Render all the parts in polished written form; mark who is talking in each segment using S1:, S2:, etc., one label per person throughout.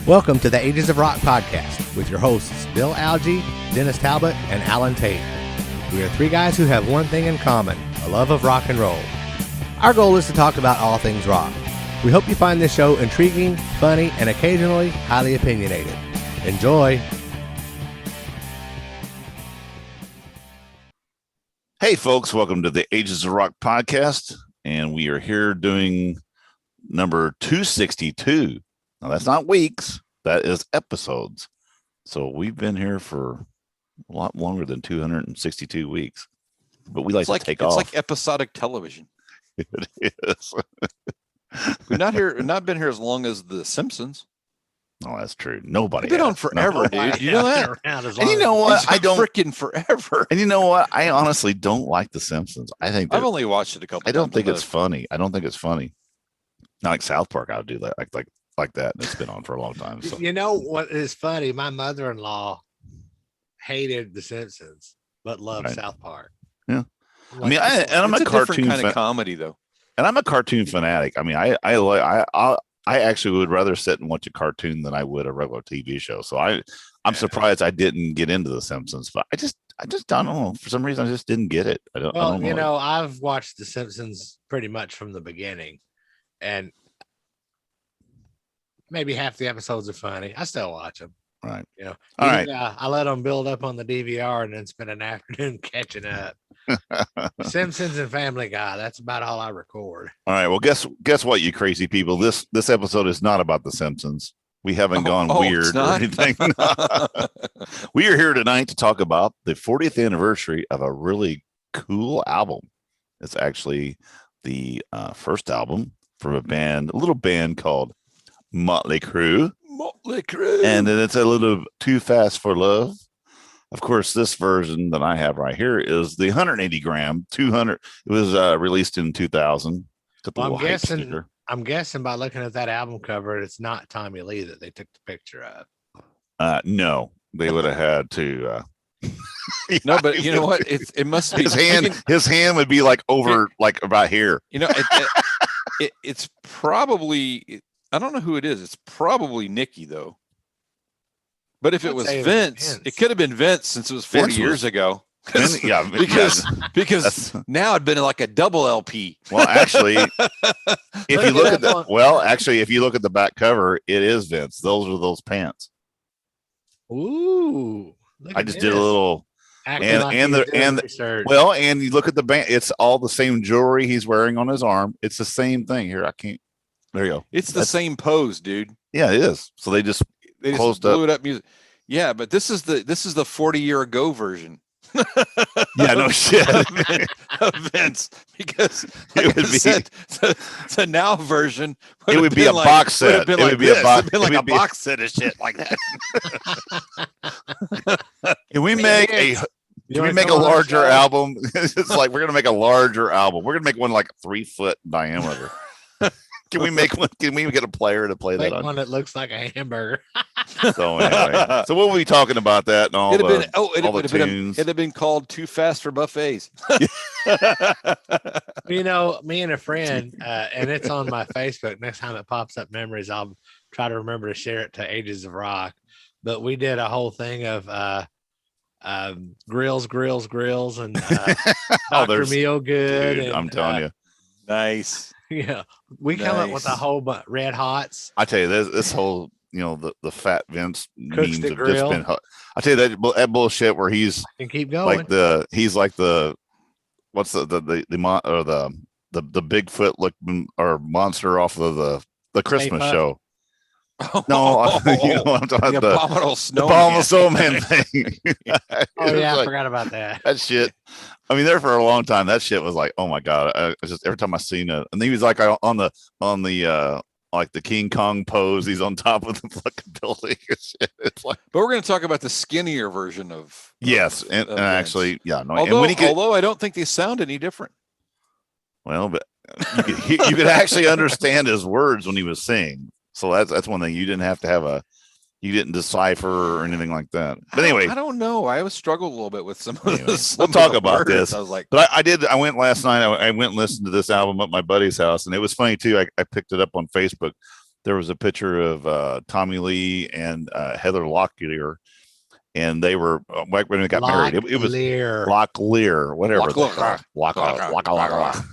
S1: Welcome to the Ages of Rock podcast with your hosts Bill Algie, Dennis Talbot, and Alan Tate. We are three guys who have one thing in common, a love of rock and roll. Our goal is to talk about all things rock. We hope you find this show intriguing, funny, and occasionally highly opinionated. Enjoy!
S2: Hey folks, welcome to the Ages of Rock podcast, and we are here doing number 262. Now, that's not weeks, that is episodes. So we've been here for a lot longer than 262 weeks. But we like to take off.
S3: It's like episodic television.
S2: It is.
S3: We've not been here as long as The Simpsons.
S2: No, that's true. Nobody
S3: They've been on forever, dude. You know that?
S2: And you know what? I don't
S3: freaking forever.
S2: And you know what? I honestly don't like The Simpsons. I've
S3: only watched it a couple times.
S2: I don't think it's funny. I don't think it's funny. Not like South Park, I would do that. Like that. And it's been on for a long time. So.
S1: You know what is funny? My mother-in-law hated The Simpsons, but loved South Park.
S2: Yeah.
S3: Like,
S2: I'm a cartoon
S3: kind of comedy though.
S2: And I'm a cartoon fanatic. I mean, I actually would rather sit and watch a cartoon than I would a regular TV show. So I'm surprised I didn't get into The Simpsons, but I just don't know. For some reason, I just didn't get it. I don't know.
S1: I've watched The Simpsons pretty much from the beginning, and maybe half the episodes are funny. I still watch them.
S2: Right.
S1: All right. I let them build up on the DVR and then spend an afternoon catching up. Simpsons and Family Guy. That's about all I record.
S2: All right. Well, guess what, you crazy people? This episode is not about The Simpsons. We haven't gone weird or anything. We are here tonight to talk about the 40th anniversary of a really cool album. It's actually the first album from a little band called Motley Crue. And then it's a little Too Fast for Love. Of course, this version that I have right here is the 180 gram 200. It was released in 2000.
S1: I'm guessing by looking at that album cover, it's not Tommy Lee that they took the picture of.
S2: No, they would have had to.
S3: No, but you know what? It must be
S2: his hand would be like over, like about here.
S3: It's probably. I don't know who it is. It's probably Nikki, though. But if it was Vince, it could have been Vince since it was 40 years ago. Because now it'd been like a double LP.
S2: Well, actually, if you look at the back cover, it is Vince. Those are those pants.
S1: Ooh!
S2: I just did a little. And you look at the band. It's all the same jewelry he's wearing on his arm. It's the same thing here. There you go.
S3: It's the same pose, dude.
S2: Yeah, it is. So they just
S3: blew it up music. Yeah, but this is the 40-year ago version.
S2: Yeah, no shit.
S3: of Vince, because like it would be the now version.
S2: It would be a box set. It would be
S3: a box set of shit like that.
S2: Can we make a larger album? It's like we're gonna make a larger album. We're gonna make one like 3 foot diameter. Can we make one? Can we get a player to play that on?
S1: One that looks like a hamburger.
S2: So anyway, so what were we talking about that and all
S3: it'd have been called Too Fast for Buffets.
S1: Me and a friend, and it's on my Facebook. Next time it pops up memories, I'll try to remember to share it to Ages of Rock. But we did a whole thing of grills, and Dr. Meal Good.
S2: Dude, I'm telling you,
S3: nice.
S1: Yeah, we come up with a whole Red Hots.
S2: I tell you, this whole the Fat Vince memes have
S1: grill.
S2: just been. I tell you that bullshit where he's
S1: keep going
S2: what's the Bigfoot look or monster off of the Christmas show. No, you know what I'm talking about. The abominable snowman thing.
S1: I forgot about that.
S2: That shit. I mean, there for a long time, that shit was like, oh my god! I just every time I seen it, and he was like on the like the King Kong pose. He's on top of the fucking building. It's like,
S3: but we're going to talk about the skinnier version of.
S2: Yes, and actually, yeah, no.
S3: Although I don't think they sound any different.
S2: Well, but you could actually understand his words when he was singing. So that's one thing. You didn't have to have you didn't decipher or anything like that. But anyway,
S3: I don't know. I always struggled a little bit with some of this.
S2: We'll talk about this.
S3: I was like,
S2: but I went last night. I went and listened to this album at my buddy's house, and it was funny too. I picked it up on Facebook. There was a picture of Tommy Lee and Heather Locklear, and they were when they got married. It was Locklear, whatever. Locklear.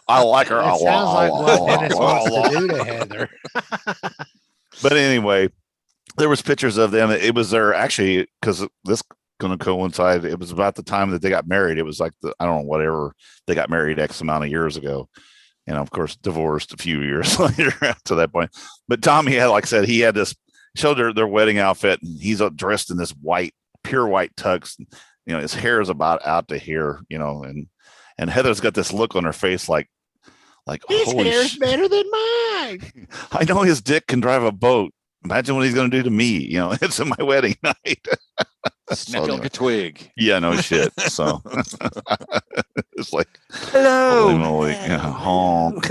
S2: I like her.
S1: It sounds like what Dennis wants to do to Heather.
S2: But anyway, there was pictures of them. It was their actually, because this going to coincide. It was about the time that they got married. It was like I don't know, whatever, they got married X amount of years ago. And of course, divorced a few years later to that point. But Tommy had, like I said, he had this, showed their wedding outfit, and he's dressed in this pure white tux. You know, his hair is about out to here, you know, and Heather's got this look on her face like
S1: his hair's better than mine.
S2: I know his dick can drive a boat. Imagine what he's going to do to me. You know, it's in my wedding night.
S3: Snap like a twig.
S2: Yeah, no shit. So it's like,
S3: hello,
S2: holy moly, honk.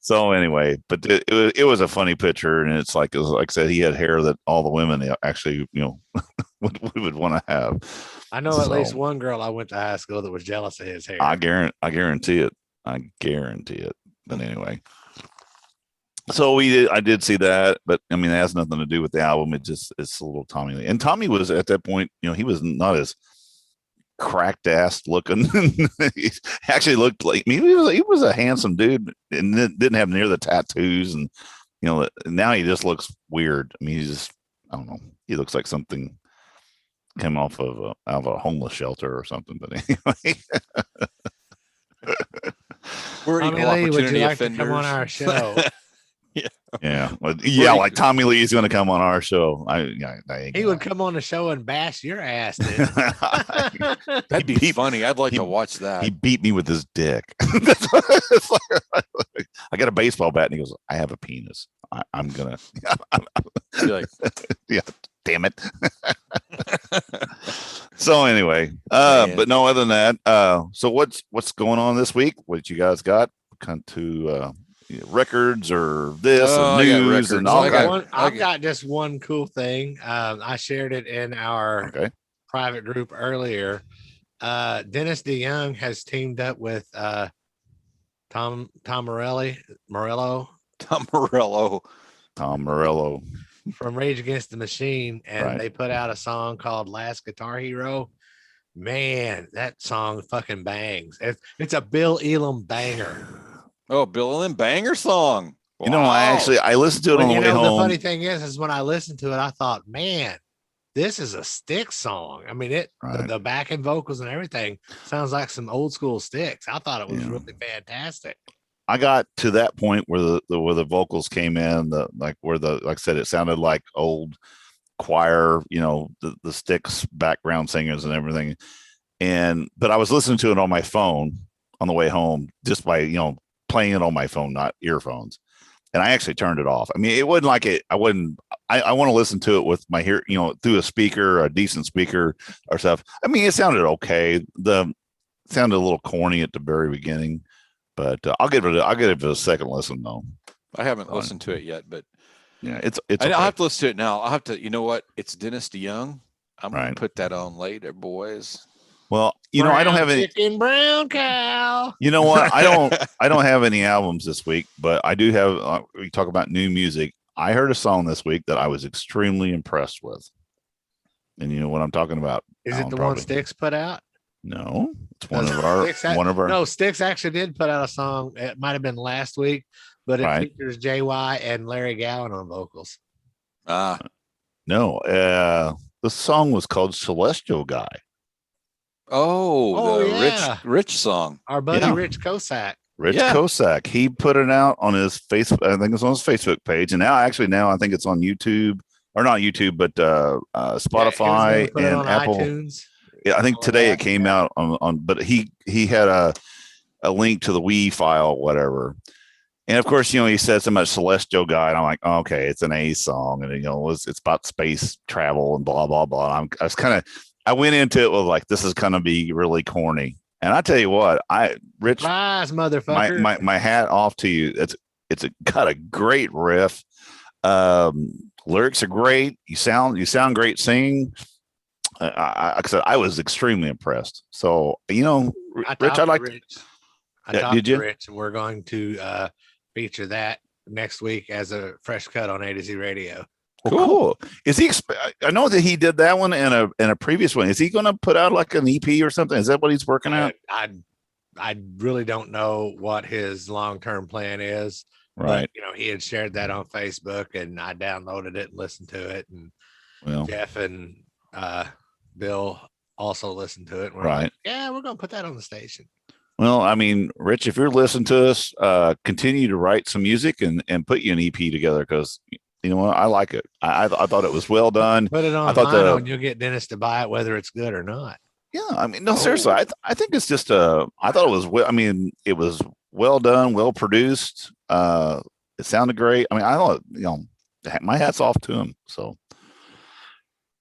S2: So anyway, but it was a funny picture, and it's like I said, he had hair that all the women actually, you know, would want to have.
S1: I know at least one girl I went to high school that was jealous of his hair.
S2: I guarantee it. But anyway, so I did see that, but I mean, it has nothing to do with the album. It's a little Tommy. And Tommy was at that point, you know, he was not as cracked ass looking. He actually looked like, I mean, he was a handsome dude and didn't have near the tattoos, and you know, now he just looks weird. I mean, I don't know, he looks like something came off of a homeless shelter or something. But anyway,
S3: we're
S1: Tommy Lee, would you like to come on our show?
S2: Yeah. Well, yeah, like Tommy Lee is going to come on our show.
S1: He would come on the show and bash your ass.
S3: That'd be funny. I'd like to watch that.
S2: He beat me with his dick. I got a baseball bat, and he goes, "I have a penis. I'm gonna."
S3: Like,
S2: yeah, damn it. So anyway, but no, other than that, so what's going on this week? What you guys got? Come to records or this and news and all that.
S1: I've got just one cool thing. I shared it in our private group earlier. Dennis DeYoung has teamed up with Tom Morello from Rage Against the Machine, and they put out a song called Last Guitar Hero. Man, that song fucking bangs. It's a Bill Elam banger.
S3: Oh, Bill Elam banger song. Wow.
S2: You know, I listened to it on the way home.
S1: The funny thing is when I listened to it, I thought, man, this is a Styx song. I mean, the backing vocals and everything sounds like some old school Styx. I thought it was really fantastic.
S2: I got to that point where the vocals came in, like I said, it sounded like old choir, you know, the Styx background singers and everything. But I was listening to it on my phone on the way home, just by, you know, playing it on my phone, not earphones. And I actually turned it off. I mean, it wasn't like I want to listen to it with my ear, you know, through a speaker, a decent speaker or stuff. I mean, it sounded okay. It sounded a little corny at the very beginning, but I'll give it a second listen though.
S3: I haven't listened to it yet, but
S2: yeah, it's.
S3: I'll have to listen to it now. I'll have to. You know what? It's Dennis DeYoung. I'm gonna put that on later, boys.
S2: Well, you know, I don't have any
S1: chicken brown cow.
S2: You know what? I don't have any albums this week, but I do have. We talk about new music. I heard a song this week that I was extremely impressed with, and you know what I'm talking about.
S1: Is it the one Styx put out?
S2: No, it's one of our.
S1: No, Styx actually did put out a song. It might have been last week, but it features JY and Larry Gowan on vocals.
S2: No, the song was called "Celestial Guy."
S3: Rich song.
S1: Our buddy Rich Kosak.
S2: Kosak. He put it out on his Facebook. I think it's on his Facebook page, and now I think it's on YouTube, or not YouTube, but Spotify and Apple. iTunes. Yeah, I think today it came out on. But he had a link to the Wii file, whatever. And of course, you know, he said so much Celestial Guy, and I'm like, oh, okay, it's an A song, and you know, it's about space travel and blah blah blah. I went into it with like, this is going to be really corny. And I tell you what, Rich,
S1: lies, motherfucker.
S2: My hat off to you. It's got a great riff. Lyrics are great. You sound great singing. Like I said, I was extremely impressed. So, Rich, I'd like
S1: Rich. I talked to Rich, and we're going to feature that next week as a fresh cut on A to Z Radio.
S2: Well, cool. Is he? I know that he did that one and a previous one. Is he going to put out like an EP or something? Is that what he's working at?
S1: I really don't know what his long-term plan is.
S2: Right.
S1: But, he had shared that on Facebook, and I downloaded it and listened to it. And Jeff and Bill also listened to it. And we're like, yeah, we're going to put that on the station.
S2: Well, I mean, Rich, if you're listening to us, continue to write some music and put you an EP together, because you know what? I like it. I thought it was well done.
S1: Put it on vinyl and you'll get Dennis to buy it, whether it's good or not.
S2: Yeah, I mean, no, seriously, I think it's just I thought it was. I mean, it was well done, well produced. It sounded great. I mean, I thought, my hat's off to him. So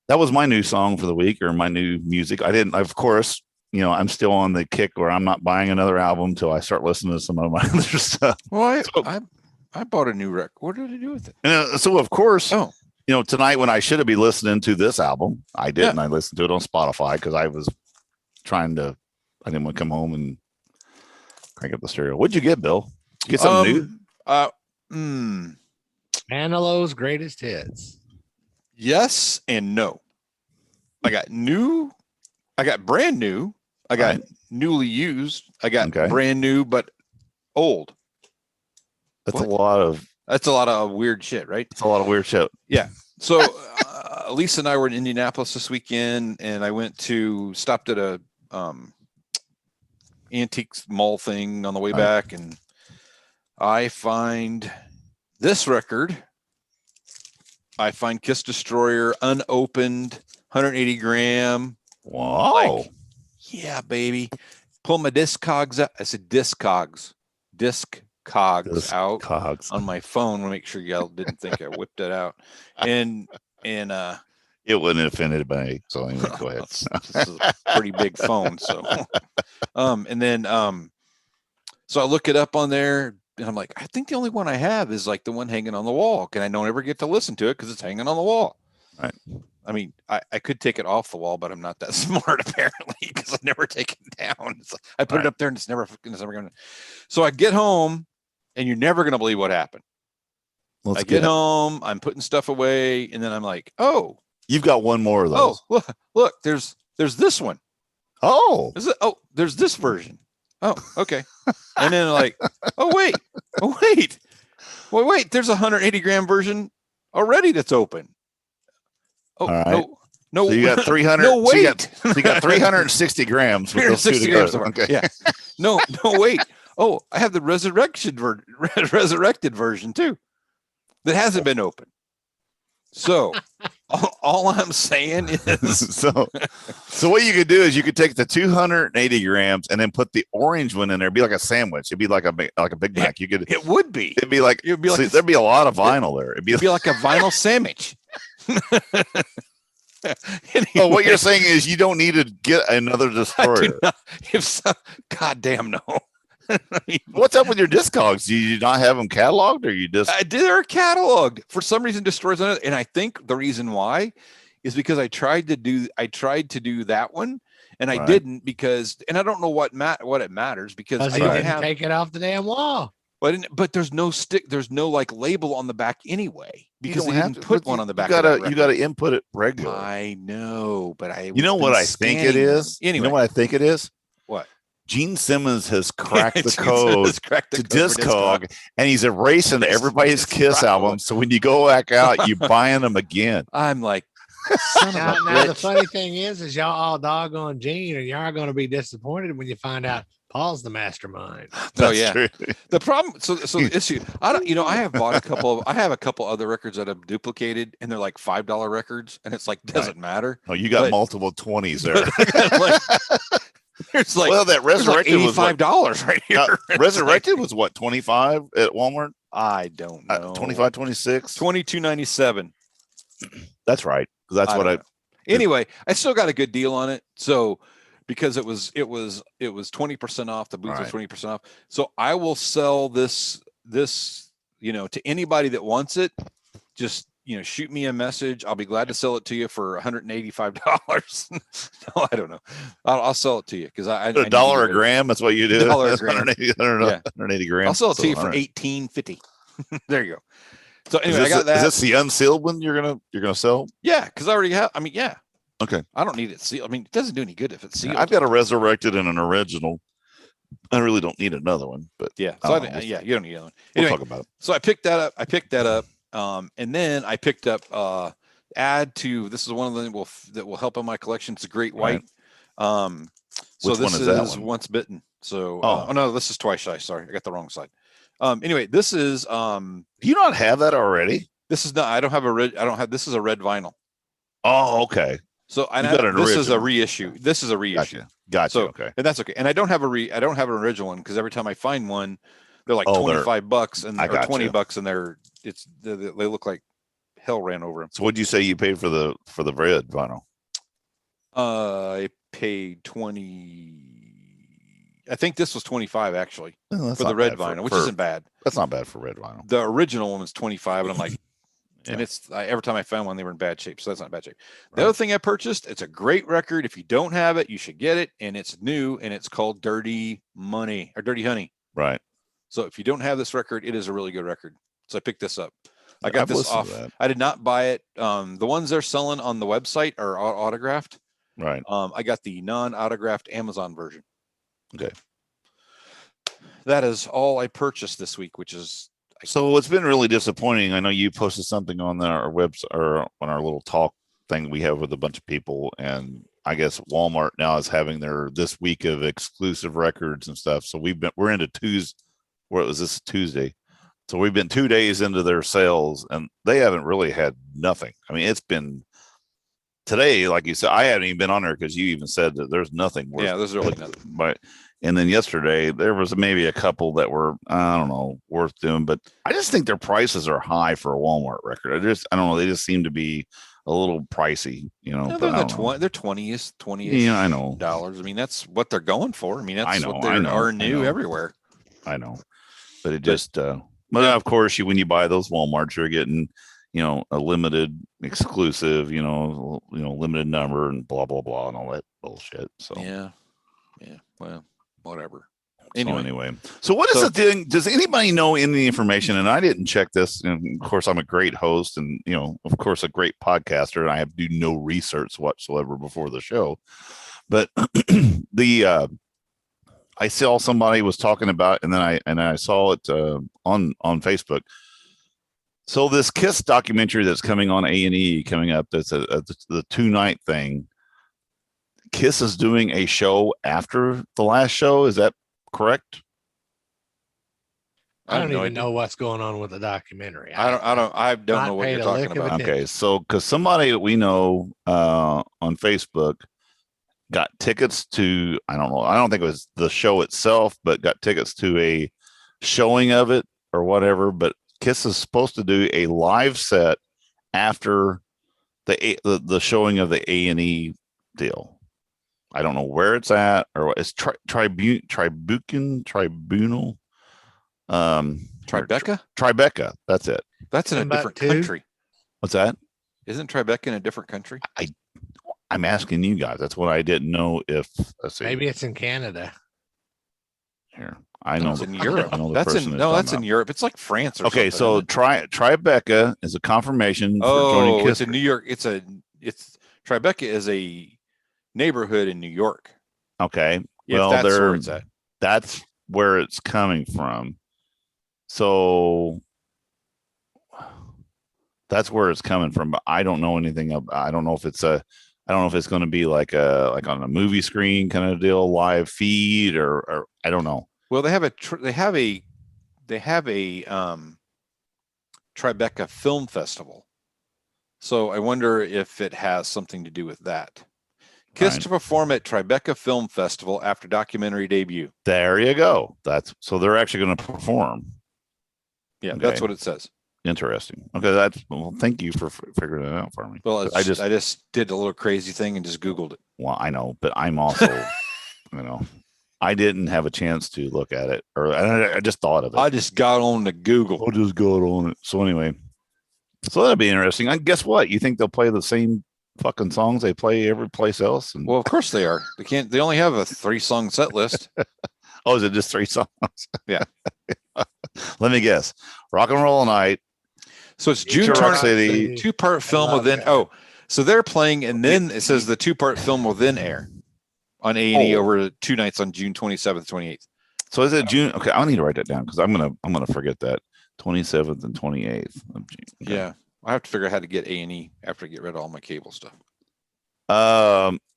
S2: that was my new song for the week, or my new music. Of course, I'm still on the kick where I'm not buying another album until I start listening to some of my other stuff.
S3: Well, I bought a new record. What did I do with it?
S2: And, so of course, tonight when I should have been listening to this album, I didn't. I listened to it on Spotify because I was I didn't want to come home and crank up the stereo. What'd you get, Bill? Get something new?
S1: Manilo's greatest hits.
S3: Yes and no. I got new. I got brand new. I got newly used. I got brand new but old.
S2: That's a lot of
S3: weird shit, right?
S2: It's a lot of weird shit.
S3: Yeah. So Lisa and I were in Indianapolis this weekend, and I stopped at a antiques mall thing on the way back, and I find this record. I find Kiss Destroyer unopened, 180 gram.
S2: Wow.
S3: Yeah, baby. Pull my Discogs out. I said Discogs out on my phone to make sure y'all didn't think I whipped it out. And
S2: it wouldn't have offended me. So anyway, go ahead.
S3: This is a pretty big phone. So so I look it up on there, and I'm like, I think the only one I have is like the one hanging on the wall. And I don't ever get to listen to it because it's hanging on the wall.
S2: Right.
S3: I mean, I could take it off the wall, but I'm not that smart apparently, because I never take it down. I put it up there and it's never going to. So I get home, and you're never going to believe what happened. I get home, I'm putting stuff away, and then I'm like, oh.
S2: You've got one more of those.
S3: Oh, look, there's this one.
S2: Oh.
S3: There's this version. Oh, okay. And then like, wait, there's a 180 gram version already that's open. Oh, right. No.
S2: So you got 300.
S3: No, wait.
S2: So you got 360 grams.
S3: 360 grams. Okay. Yeah. No, wait. Oh, I have the resurrected version too, that hasn't been open. So all I'm saying is,
S2: so what you could do is you could take the 280 grams and then put the orange one in there. It'd be like a sandwich. It'd be like a Big Mac.
S3: It would be.
S2: It'd be like there'd be a lot of vinyl there. It'd be like
S3: a vinyl sandwich.
S2: Anyway, what you're saying is you don't need to get another Destroyer.
S3: Goddamn no.
S2: What's up with your Discogs? Do you not have them cataloged, or you just?
S3: They're cataloged for some reason. Destroys on it, and I think the reason why is because I tried to do that one, and I didn't because, and I don't know what it matters because I didn't
S1: take it off the damn wall.
S3: But there's no like label on the back anyway, because they didn't put one on the back.
S2: You gotta input it regularly.
S3: I know, but
S2: You know what I think it is?
S3: Anyway.
S2: You know what I think it is?
S3: What?
S2: Gene Simmons has cracked the code to Discog, and he's erasing everybody's Kiss albums. So when you go back out, you're buying them again.
S3: I'm like,
S1: now the funny thing is y'all all doggone Gene, and y'all are going to be disappointed when you find out Paul's the mastermind.
S3: Oh yeah. True. The problem. So the issue. I have bought a couple other records that I've duplicated, and they're like $5 records, and it's like doesn't matter.
S2: Oh, you got multiple 20s there.
S3: It's like,
S2: that Resurrected
S3: was $85 right here.
S2: Resurrected was what, 25 at Walmart?
S3: I don't know.
S2: 25, 26,
S3: $22.97.
S2: That's right. That's what I.
S3: Anyway, I still got a good deal on it. So because it was 20% off. The booth was 20% off. So I will sell this to anybody that wants it. just shoot me a message. I'll be glad to sell it to you for $185. No, I don't know. I'll sell it to you because I
S2: $1 a gram. That's what you do.
S3: $1 a gram.
S2: 180 grams.
S3: I'll sell it to you for $18.50. There you go. So anyway, I got that.
S2: Is this the unsealed one you're gonna sell?
S3: Yeah, because I already have. I mean, yeah.
S2: Okay.
S3: I don't need it sealed. I mean, it doesn't do any good if it's sealed.
S2: I've got a resurrected and an original. I really don't need another one, but
S3: yeah. So you don't need another one. Anyway,
S2: we'll talk about it.
S3: So I picked that up. And then I picked up add to. This is one of them that will help in my collection. It's a Great White.
S2: Right.
S3: So
S2: Which
S3: this
S2: one is that one?
S3: Once Bitten. So
S2: oh
S3: no, this is Twice Shy. Sorry, I got the wrong side. Anyway, this is.
S2: Do you not have that already?
S3: This is not. I don't have a red. I don't have. This is a red vinyl.
S2: Oh, okay.
S3: So
S2: this
S3: is a reissue. This is a reissue.
S2: Gotcha.
S3: So,
S2: okay.
S3: And that's okay. And I don't have I don't have an original one because every time I find one, they're like $25 and or $20 and they look like hell ran over them.
S2: So what'd you say you paid for the red vinyl?
S3: I paid 20. I think this was 25 actually for the red vinyl, which isn't bad.
S2: That's not bad for red vinyl.
S3: The original one was 25, and I'm like, yeah. And it's every time I found one, they were in bad shape. So that's not bad shape. The other thing I purchased, it's a great record. If you don't have it, you should get it. And it's new, and it's called Dirty Money or Dirty Honey.
S2: Right.
S3: So if you don't have this record, it is a really good record. So I picked this up. I got this off. I did not buy it. The ones they're selling on the website are autographed.
S2: Right.
S3: I got the non-autographed Amazon version.
S2: Okay.
S3: That is all I purchased this week, which is.
S2: So it's been really disappointing. I know you posted something on our website or on our little talk thing we have with a bunch of people, and I guess Walmart now is having their this week of exclusive records and stuff. So we're into Tuesday. What was this Tuesday? So we've been 2 days into their sales, and they haven't really had nothing. I mean, it's been today, like you said. I haven't even been on there because you even said that there's nothing.
S3: There's really nothing.
S2: But and then yesterday there was maybe a couple that were worth doing, but I just think their prices are high for a Walmart record. I don't know. They just seem to be a little pricey,
S3: They're 20-ish.
S2: Yeah, I know.
S3: Dollars. I mean, that's what they're going for. I mean, that's what they
S2: are
S3: new everywhere.
S2: I know, but it just. But of course, when you buy those Walmarts, you're getting, a limited exclusive, limited number and blah blah blah and all that bullshit. So
S3: yeah. Well, whatever.
S2: Anyway, so what is the thing? Does anybody know any information? And I didn't check this. And of course, I'm a great host, and of course, a great podcaster, and I have to do no research whatsoever before the show. But I saw somebody was talking about, and then I saw it on Facebook. So this Kiss documentary that's coming on A&E coming up, that's the 2-night thing. Kiss is doing a show after the last show. Is that correct?
S1: I don't even know what's going on with the documentary.
S3: I don't know what you're talking about.
S2: Okay, so because somebody that we know on Facebook got tickets to, I don't know, I don't think it was the show itself, but got tickets to a showing of it or whatever. But Kiss is supposed to do a live set after the showing of the A&E deal. I don't know where it's at, or it's Tribunal. Tribeca. That's it.
S3: That's in a different country.
S2: What's that?
S3: Isn't Tribeca in a different country?
S2: I'm asking you guys. That's what I didn't know. If
S1: maybe it's in Canada.
S2: Here, I know
S3: it's in Europe.
S2: That's
S3: in Europe. It's like France. Or
S2: something, so Tribeca is a confirmation for joining Kiss.
S3: It's in New York. It's Tribeca is a neighborhood in New York.
S2: Okay.
S3: Yeah,
S2: well,
S3: that's where it's at.
S2: That's where it's coming from. So that's where it's coming from. But I don't know anything about. I don't know if it's going to be like on a movie screen kind of deal, live feed, or I don't know.
S3: Well, they have a Tribeca Film Festival. So I wonder if it has something to do with that. Kiss to perform at Tribeca Film Festival after documentary debut.
S2: There you go. So they're actually going to perform.
S3: Yeah, okay. That's what it says.
S2: Interesting. Okay, thank you for figuring it out for me.
S3: Well, I just did a little crazy thing and just Googled it.
S2: Well, I know, but I'm also, I didn't have a chance to look at it, or I just thought of it.
S3: I just got on to Google.
S2: I just got on it. So anyway, So that'd be interesting. I guess what you think they'll play the same fucking songs they play every place else? And
S3: well, of course they are. They can't. They only have a 3-song set list.
S2: oh, is it just 3 songs?
S3: Yeah.
S2: Let me guess. Rock and Roll All Night.
S3: So it's June
S2: Rock City.
S3: 2-part film will then.
S1: that.
S3: Oh, so they're playing, and then it says the 2-part film will then air on A&E over 2 nights on June 27th, 28th.
S2: So is it June? Okay, I need to write that down because I'm gonna forget that. 27th and 28th of June. Okay.
S3: Yeah, I have to figure out how to get A&E after I get rid of all my cable stuff.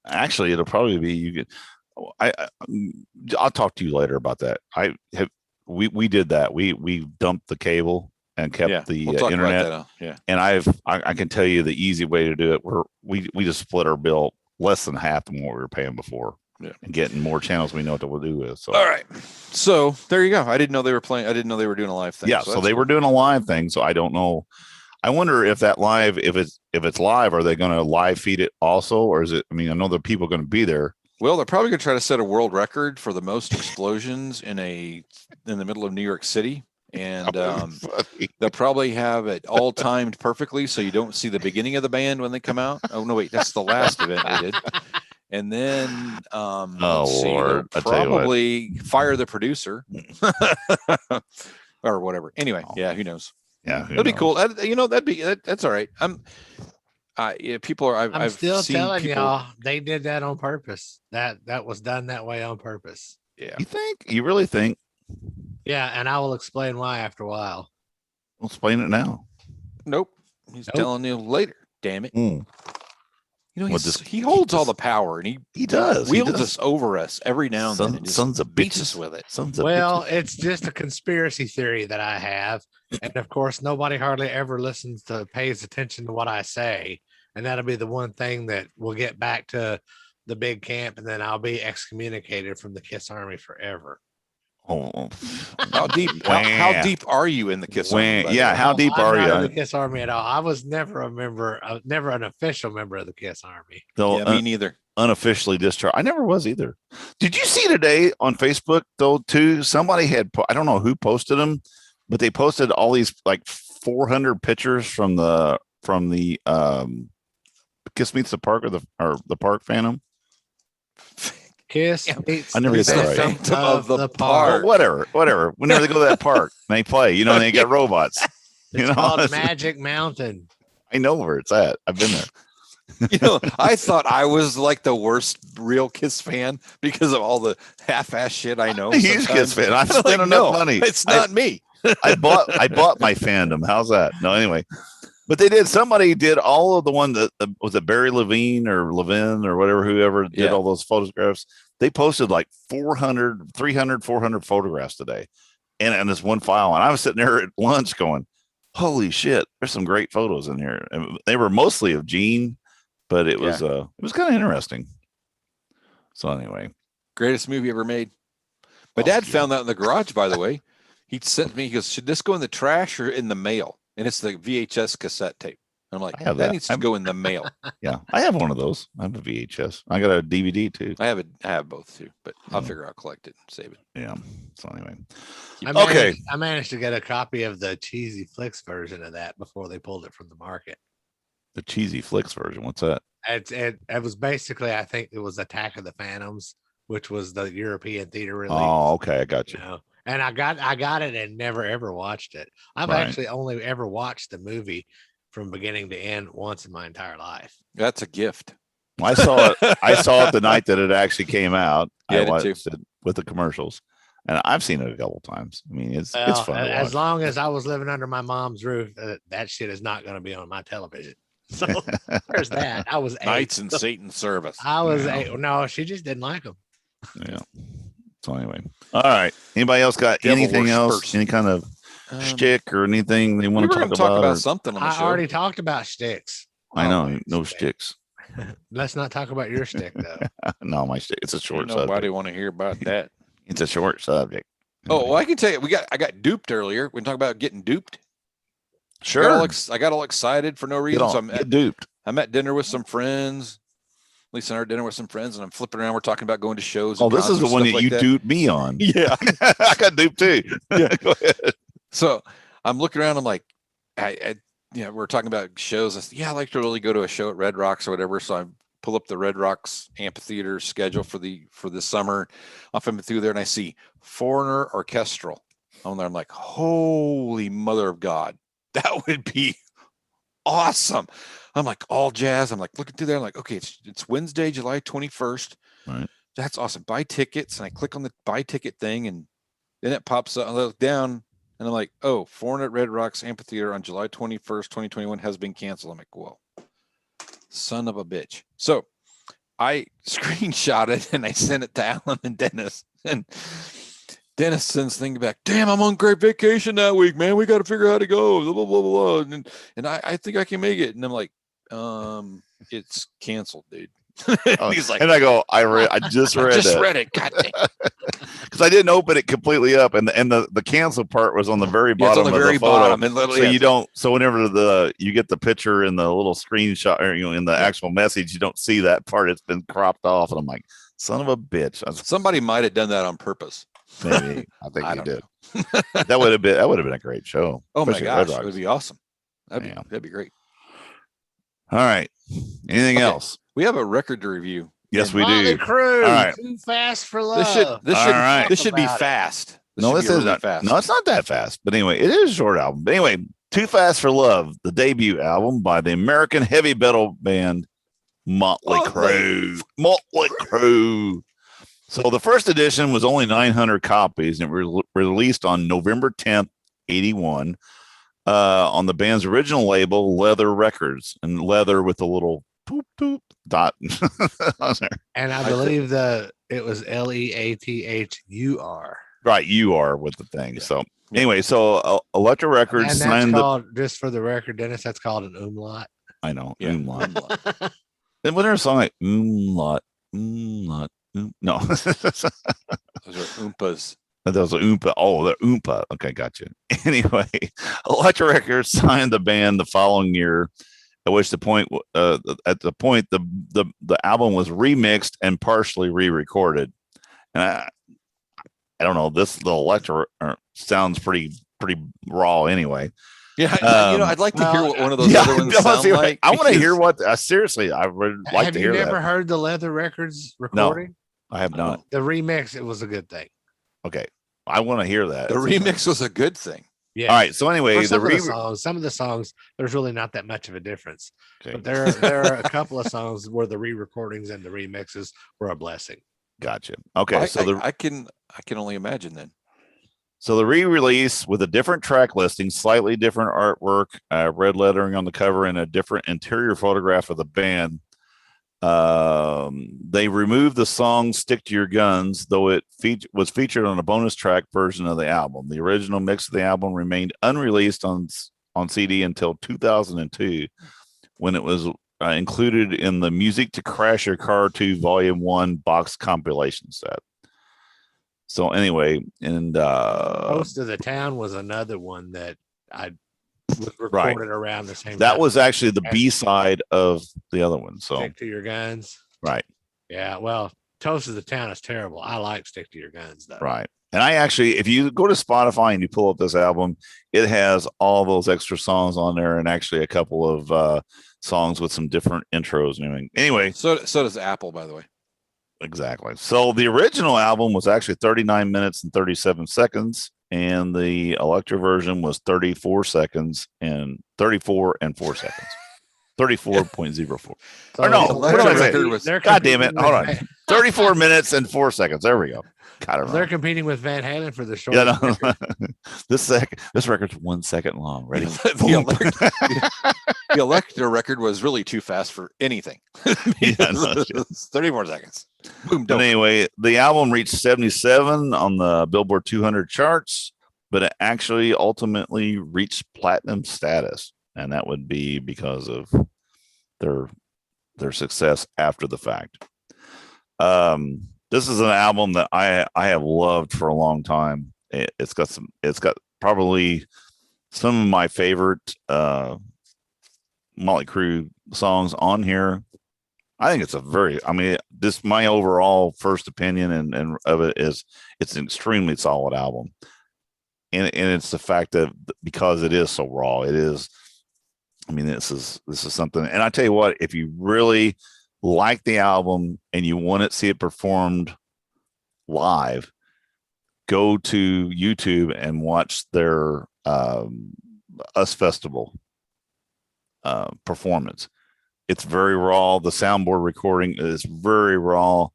S2: Actually, it'll probably be you get. I'll talk to you later about that. We did that. We dumped the cable and kept the internet.
S3: Yeah,
S2: and I can tell you the easy way to do it. We just split our bill less than half of what we were paying before. Yeah, and getting more channels we know what to do with. So
S3: all right, so there you go. I didn't know they were playing. I didn't know they were doing a live thing.
S2: Yeah, so they were doing a live thing. So I don't know. I wonder if that live, if it's live, are they going to live feed it also, or is it? I mean, I know the people going to be there.
S3: Well, they're probably going to try to set a world record for the most explosions in the middle of New York City, and they'll probably have it all timed perfectly, so you don't see the beginning of the band when they come out. Oh no, wait, that's the last event they did. And then,
S2: Lord,
S3: probably fire the producer or whatever. Anyway, yeah, who knows?
S2: Yeah,
S3: that'd be cool. That's all right. People are.
S1: I'm still telling y'all, they did that on purpose. That was done that way on purpose.
S3: Yeah.
S2: You think? You really think?
S1: Yeah, and I will explain why after a while.
S2: We'll explain it now.
S3: Nope. He's telling you later. Damn it.
S2: Mm.
S3: You know, he holds all the power, and he
S2: does
S3: wields us over us every now and then. And
S2: sons of
S3: beats
S2: bitches
S3: us with it.
S1: It's just a conspiracy theory that I have, and of course, nobody hardly ever pays attention to what I say, and that'll be the one thing that will get back to the big camp, and then I'll be excommunicated from the Kiss Army forever.
S2: Oh,
S3: how deep? How deep are you in the Kiss Army?
S2: Yeah, how deep are you
S1: in the Kiss Army at all? I was never a member, never an official member of the Kiss Army.
S2: No,
S3: yeah, me neither.
S2: Unofficially discharged. I never was either. Did you see today on Facebook though? Too, somebody had. I don't know who posted them, but they posted all these like 400 pictures from the Kiss Meets the Park or the Park Phantom.
S1: Kiss.
S2: I never get that right.
S3: Phantom of the Park.
S2: Well, whatever. Whenever they go to that park and they play, and they get robots.
S1: It's called Magic Mountain.
S2: I know where it's at. I've been there.
S3: I thought I was like the worst real Kiss fan because of all the half-ass shit I know.
S2: I'm a huge Kiss fan. I spent enough money.
S3: It's not me.
S2: I bought my fandom. How's that? No, anyway. But somebody did all of the one that was it Barry Levine or Levin or whatever, whoever did all those photographs. They posted like 400 photographs today and this one file. And I was sitting there at lunch going, holy shit, there's some great photos in here. And they were mostly of Gene, but it was kind of interesting. So anyway,
S3: greatest movie ever made. My dad found that in the garage, by the way. He sent me, he goes, should this go in the trash or in the mail? And it's the VHS cassette tape. I'm like, that needs to go in the mail.
S2: Yeah, I have one of those. I have a VHS. I got a DVD too.
S3: I have both too, but I'll figure out, collect it, and save it.
S2: Yeah. So anyway,
S1: I managed to get a copy of the Cheesy Flicks version of that before they pulled it from the market.
S2: The Cheesy Flicks version. What's that?
S1: It was basically, I think it was Attack of the Phantoms, which was the European theater release.
S2: Oh, okay, I got you.
S1: And I got it and never ever watched it. I've actually only ever watched the movie from beginning to end once in my entire life.
S3: That's a gift.
S2: I saw it. I saw it the night that it actually came out.
S3: Yeah,
S2: I watched it with the commercials, and I've seen it a couple times. I mean, it's fun.
S1: As long as I was living under my mom's roof, that shit is not going to be on my television. So there's that. I was 8.
S3: Knights in Satan's service.
S1: I was 8. No, she just didn't like them.
S2: Yeah. So anyway, all right. Anybody else got anything else? Any kind of shtick or anything they want to talk about?
S3: Something on the show.
S1: I already talked about shticks.
S2: I know, no shticks.
S1: Let's not talk about your shtick though.
S2: No, my shtick. It's a short subject.
S3: Nobody want to hear about that.
S2: It's a short subject.
S3: Oh, well, I can tell you, I got duped earlier. We can talk about getting duped.
S2: Sure.
S3: I got all excited for no reason.
S2: Get duped.
S3: I'm at dinner with some friends. Lisa and I are at dinner with some friends, and I'm flipping around. We're talking about going to shows.
S2: Oh, this is the one that you duped me on.
S3: Yeah.
S2: I got duped too.
S3: Yeah.
S2: Go ahead.
S3: So I'm looking around. I'm like, I we're talking about shows. I said, I like to really go to a show at Red Rocks or whatever. So I pull up the Red Rocks amphitheater schedule for the summer. Off I'm through there and I see Foreigner Orchestral on there. I'm like, holy mother of God, that would be awesome. I'm like, all jazz. I'm like looking through there. I'm like, okay, it's Wednesday, July 21st.
S2: Right.
S3: That's awesome. Buy tickets. And I click on the buy ticket thing and then it pops up. I look down and I'm like, oh, Foreigner at Red Rocks Amphitheater on July 21st, 2021 has been canceled. I'm like, whoa, son of a bitch. So I screenshot it and I sent it to Alan and Dennis. And Dennis sends thing back, damn, I'm on great vacation that week, man. We got to figure out how to go. Blah, blah, blah, blah. And I think I can make it. And I'm like, it's canceled, dude. He's like,
S2: and I go, I just read it.
S3: God damn.
S2: Because I didn't open it completely up, and the cancel part was on the very bottom.
S3: It's on the very bottom, and literally,
S2: so you don't. So whenever you get the picture in the little screenshot, or in the actual message, you don't see that part. It's been cropped off, and I'm like, son of a bitch.
S3: Somebody might have done that on purpose.
S2: Maybe I think you did. That would have been a great show.
S3: Oh my gosh, it would be awesome. That'd be great.
S2: All right. Anything else?
S3: We have a record to review.
S2: Yes, we
S1: Motley
S2: do.
S1: Crue,
S2: All right.
S1: Too Fast for Love.
S3: This should be fast.
S2: No, this is not fast. No, it's not that fast. But anyway, it is a short album. But anyway, Too Fast for Love, the debut album by the American heavy metal band Motley Crue. Motley Crue. So the first edition was only 900 copies and it was released on November 10th, 81, on the band's original label, Leather Records, and leather with a little poop poop dot on there.
S1: And I believe it was LEATHUR.
S2: Right, you are with the thing. So anyway, so Elektra Records
S1: and
S2: signed
S1: called, just for the record, Dennis, that's called an umlaut.
S2: I know, umlaut. Then was there a song like umlaut, umlaut? No,
S3: those are oompas.
S2: Those are oompa. Oh, they're oompa. Okay, gotcha. Anyway, Elektra Records signed the band the following year, at which the album was remixed and partially re-recorded. And I don't know. The Elektra sounds pretty raw anyway.
S3: Yeah, I'd like to hear what one of those other ones sound like.
S2: I want to hear what. Seriously, I would like to hear that.
S1: Have you never heard the Leather Records recording?
S2: No, I have not.
S1: The remix, it was a good thing.
S2: Okay, I want to hear that.
S3: The remix was a good thing.
S2: Yeah. All right. So anyway,
S1: some of the songs, there's really not that much of a difference. Okay. But there are a couple of songs where the re-recordings and the remixes were a blessing.
S2: Gotcha. Okay,
S3: I can only imagine then.
S2: So the re-release with a different track listing, slightly different artwork, red lettering on the cover, and a different interior photograph of the band. They removed the song "Stick to Your Guns," though it was featured on a bonus track version of the album. The original mix of the album remained unreleased on CD until 2002, when it was included in the Music to Crash Your Car 2 Volume 1 box compilation set. So anyway, and
S1: Most of the Town was another one that I was recorded around the same time.
S2: That was actually the B-side of the other one. So
S1: Stick to Your Guns.
S2: Right.
S1: Yeah, well, Toast of the Town is terrible. I like Stick to Your Guns though.
S2: Right. And I actually, if you go to Spotify and you pull up this album, it has all those extra songs on there and actually a couple of songs with some different intros and everything. Anyway.
S3: So does Apple, by the way.
S2: Exactly. So the original album was actually 39 minutes and 37 seconds, and the Elektra version was 34 seconds and 34 and 4 seconds. 34.04. Or no, what am I saying? God damn it. Hold on. 34 minutes and 4 seconds. There we go.
S1: They're competing with Van Halen for the short.
S2: Yeah, no. This record's 1 second long. Ready?
S3: The Elektra record was really too fast for anything. 34 seconds. Boom.
S2: But anyway, the album reached 77 on the Billboard 200 charts, but it actually ultimately reached platinum status, and that would be because of their success after the fact. This is an album that I have loved for a long time. It's got probably some of my favorite Motley Crue songs on here. I think it's this my overall first opinion and of it is it's an extremely solid album. And it's the fact that because it is so raw, it is I mean, this is something. And I tell you what, if you really like the album and you want to see it performed live, go to YouTube and watch their Us Festival performance. It's very raw. The soundboard recording is very raw,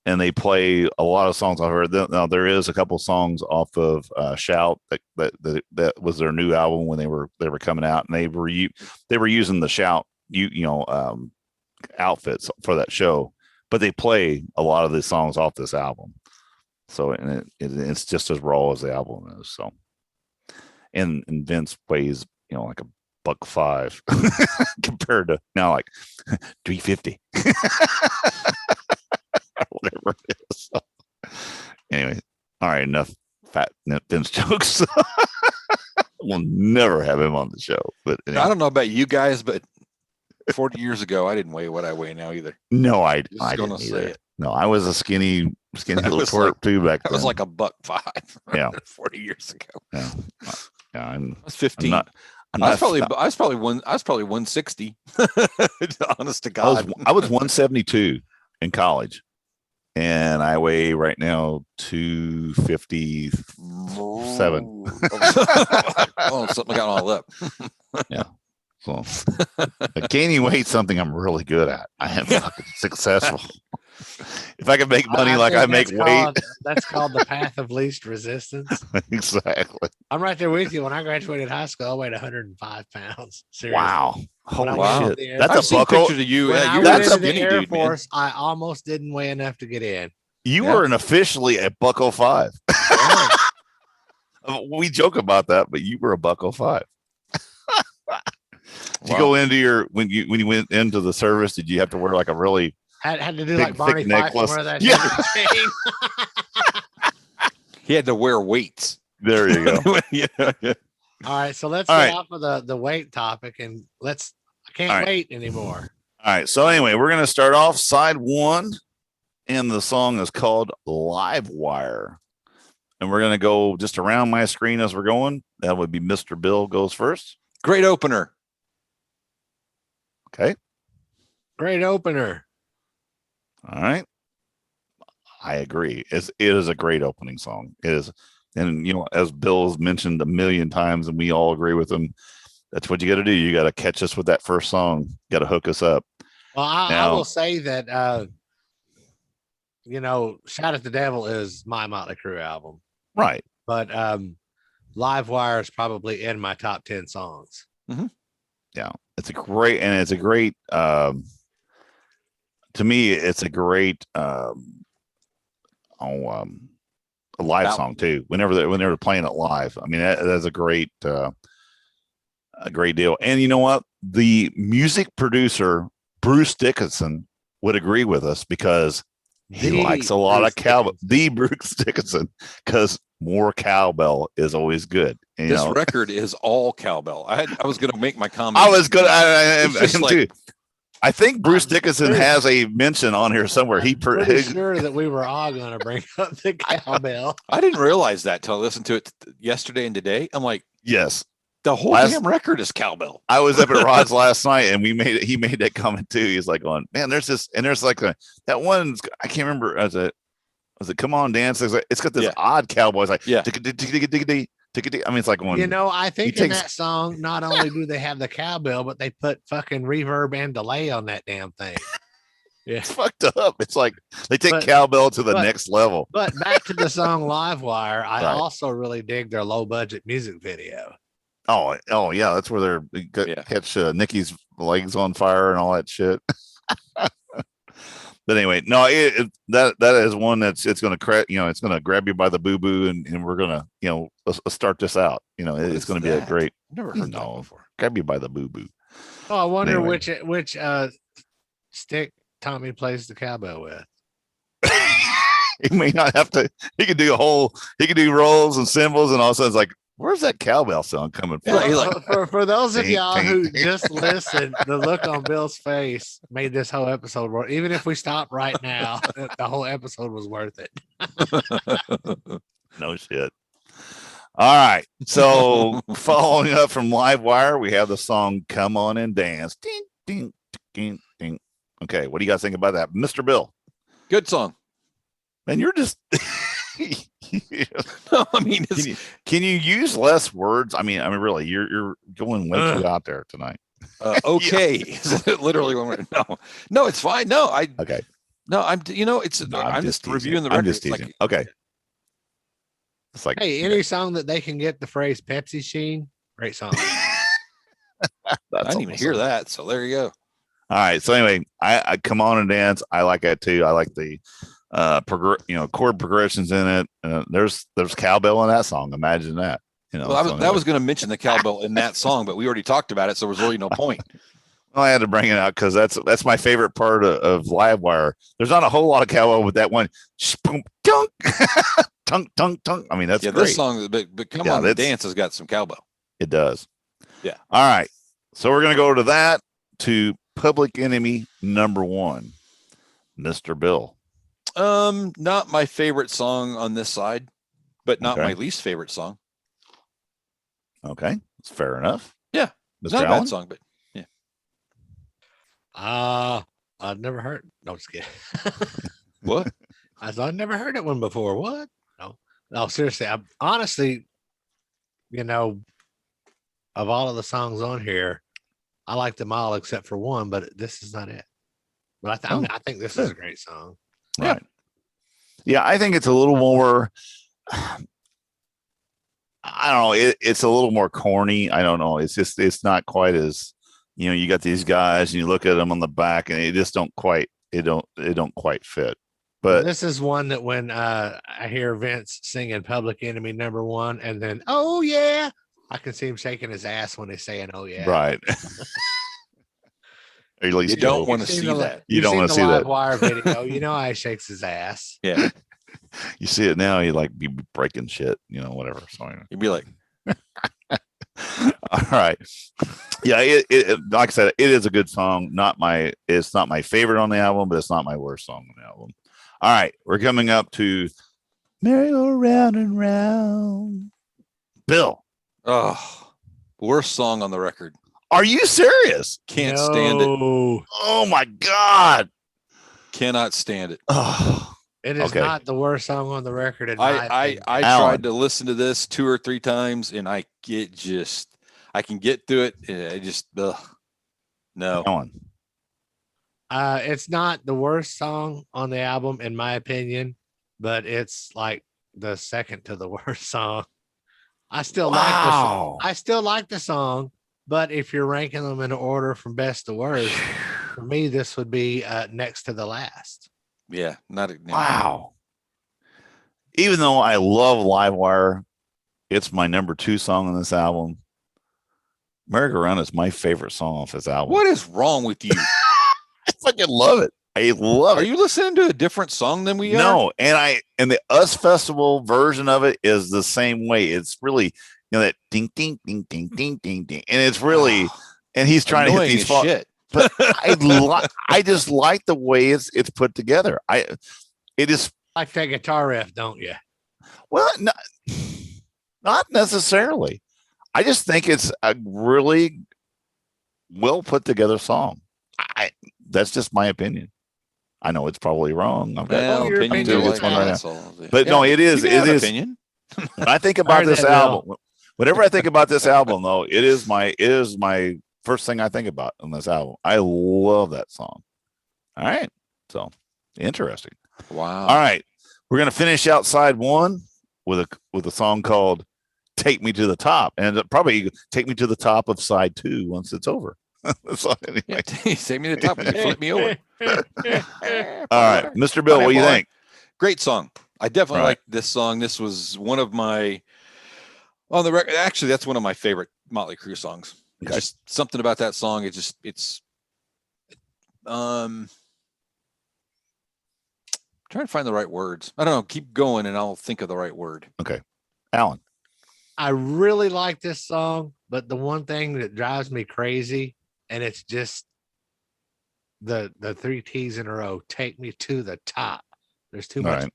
S2: and they play a lot of songs I've heard. Now there is a couple songs off of Shout that was their new album when they were coming out, and they were using the Shout outfits for that show, but they play a lot of the songs off this album. So and it's just as raw as the album is. So and Vince plays like a $1.05 compared to now like $3.50 whatever it is. So, anyway, all right, enough fat Vince jokes. We'll never have him on the show. But anyway.
S3: I don't know about you guys, but 40 years ago, I didn't weigh what I weigh now either.
S2: No, I didn't say it. No, I was a skinny little twerp too back then.
S3: I was like a $1.05.
S2: Yeah,
S3: 40 years ago.
S2: Yeah,
S3: I was 15. I was probably 160. Honest to God,
S2: I was 172 in college, and I weigh right now 257.
S3: Oh, something got all up.
S2: Yeah. So gaining weight, something I'm really good at. I am fucking successful. If I can make money like I make weight,
S1: that's called the path of least resistance.
S2: Exactly.
S1: I'm right there with you. When I graduated high school, I weighed 105 pounds. Seriously.
S2: Wow. Holy shit.
S3: That's a buckle. Pictures of you.
S1: That's a skinny Air dude, Force, man. I almost didn't weigh enough to get in.
S2: You were an officially a $1.05. We joke about that, but you were a $1.05. Did you go into when you went into the service? Did you have to wear like a really
S1: had to do like Barney Fife and wear that chain?
S3: He had to wear weights.
S2: There you go.
S3: Yeah.
S1: All right, so let's get off of the weight topic and I can't wait anymore.
S2: All right, so anyway, we're gonna start off side one, and the song is called Livewire, and we're gonna go just around my screen as we're going. That would be Mr. Bill goes first.
S3: Great opener.
S2: Okay.
S1: Great opener.
S2: All right. I agree. It is a great opening song. It is. And, as Bill's mentioned a million times, and we all agree with him, that's what you got to do. You got to catch us with that first song. You got to hook us up.
S1: Well, I will say that, Shout at the Devil is my Motley Crue album.
S2: Right.
S1: But Livewire is probably in my top 10 songs.
S2: Mm-hmm. Yeah. It's a great to me, it's a great a live song too. Whenever they're playing it live, I mean that's a great deal. And you know what? The music producer Bruce Dickinson would agree with us because he likes a lot of cowbell. The Bruce Dickinson, because more cowbell is always good.
S3: This record is all cowbell. I was going to make my comment.
S2: I was good. I too. I think Bruce Dickinson has a mention on here somewhere.
S1: I'm pretty sure that we were all going to bring up the cowbell.
S3: I didn't realize that till I listened to it yesterday and today. I'm like,
S2: yes,
S3: the whole damn record is cowbell.
S2: I was up at Rod's last night, and he made that comment too. He's like, going, man, there's this, and there's like that one. I can't remember. Was it Come On Dance? It's got this odd cowboy. It's like, I mean, it's like one.
S1: I think in that song, not only do they have the cowbell, but they put fucking reverb and delay on that damn thing. Yeah,
S2: it's fucked up. It's like they take cowbell to the next level.
S1: But back to the song Livewire, I also really dig their low budget music video.
S2: Oh yeah, that's where they catch Nikki's legs on fire and all that shit. But anyway, no, that is one it's going to grab you by the boo boo, and we're going to let's start this out. It's going to be a great.
S3: Never heard that before.
S2: Grab you by the boo boo.
S1: Oh, I wonder which stick Tommy plays the cowbell with.
S2: He may not have to. He could do rolls and cymbals, and all of a sudden it's like, where's that cowbell song coming from?
S1: For those of y'all who just listened, the look on Bill's face made this whole episode worth. Even if we stop right now, the whole episode was worth it.
S2: No shit. All right. So following up from Livewire, we have the song "Come On and Dance." Ding, ding, ding, ding. Okay, what do you guys think about that, Mr. Bill?
S3: Good song.
S2: Man, you're just.
S3: No, I mean,
S2: can you use less words? I mean, really, you're going way too out there tonight.
S3: Okay, is it literally one word? No, it's fine. No,
S2: okay.
S3: No, I'm just reviewing the record.
S2: I'm just teasing. Like, okay.
S1: It's like, hey, any song that they can get the phrase Pepsi Sheen, great song.
S3: I didn't even hear that. So there you go.
S2: All right. So anyway, I Come On and Dance. I like that too. I like the chord progressions in it. There's cowbell in that song. Imagine that.
S3: Well, I was going to mention the cowbell in that song, but we already talked about it, so there was really no point.
S2: Well, I had to bring it out because that's my favorite part of Livewire. There's not a whole lot of cowbell with that one. Tunk, tunk, tunk, tunk. I mean, that's great.
S3: This song, but Come On and Dance has got some cowbell.
S2: It does.
S3: Yeah.
S2: All right. So we're going to go to that, to Public Enemy #1, Mr. Bill.
S3: Not my favorite song on this side, but not my least favorite song.
S2: Okay, that's fair enough.
S3: Yeah,
S2: Mr.
S3: not
S2: Allen?
S3: a bad song, but yeah.
S1: I've never heard. No, just kidding.
S3: What?
S1: I've never heard that one before. What? No, seriously. Honestly, of all of the songs on here, I like them all except for one, but this is not it. But I think this is a great song.
S2: Right. Yeah, I think it's a little more. I don't know. It's a little more corny. I don't know. It's not quite as, you got these guys and you look at them on the back and they just don't quite fit. But
S1: this is one that when I hear Vince singing Public Enemy #1 and then, oh yeah, I can see him shaking his ass when he's saying, oh yeah.
S2: Right. Or at least
S3: you don't want to see that.
S2: You don't want to see that.
S1: Livewire video. How he shakes his ass.
S3: Yeah.
S2: You see it now, you like be breaking shit, whatever. So
S3: you'd be like,
S2: all right. Yeah, it like I said, it is a good song. It's not my favorite on the album, but it's not my worst song on the album. All right, we're coming up to Merry Go Round and Round. Bill.
S3: Oh, worst song on the record.
S2: Are you serious?
S3: Can't stand it.
S2: Oh my God.
S3: Cannot stand it.
S2: Oh.
S1: It is not the worst song on the record.
S3: I tried to listen to this 2 or 3 times, and I can get through it. I just no.
S1: It's not the worst song on the album, in my opinion, but it's like the second to the worst song. I still like the song, but if you're ranking them in order from best to worst, for me, this would be next to the last.
S3: Yeah,
S2: wow. Even though I love Livewire, it's my #2 song on this album. Merry Go Round is my favorite song off this album.
S3: What is wrong with you?
S2: I fucking love it. I love it.
S3: Are you listening to a different song than we are?
S2: No, and the US Festival version of it is the same way. It's really, that ding ding ding ding ding ding ding, and it's really, and he's trying to hit these
S3: shit.
S2: But I just like the way it's put together. It is
S1: like that guitar riff, don't you?
S2: Well, not necessarily. I just think it's a really well put together song. That's just my opinion. I know it's probably wrong. I've got
S3: your opinion
S2: to this one right now. But no, it is. It is.
S3: Opinion.
S2: When I think about this album, whenever I think about this album, though, it is my first thing I think about on this album. I love that song. All right. So interesting.
S3: Wow.
S2: All right. We're going to finish out side 1 with a song called Take Me to the Top, and it'll probably take me to the top of side 2 once it's over. So anyway.
S3: Yeah, take me to the top and you flip me over.
S2: All right. Mr. Bill, what do you think?
S3: Great song. I definitely like this song. This was one of my on the record. Actually, that's one of my favorite Motley Crue songs. Okay. Just something about that song. It's trying to find the right words. I don't know. Keep going and I'll think of the right word.
S2: Okay. Alan.
S1: I really like this song, but the one thing that drives me crazy, and it's just the 3 T's in a row, take me to the top. There's too much.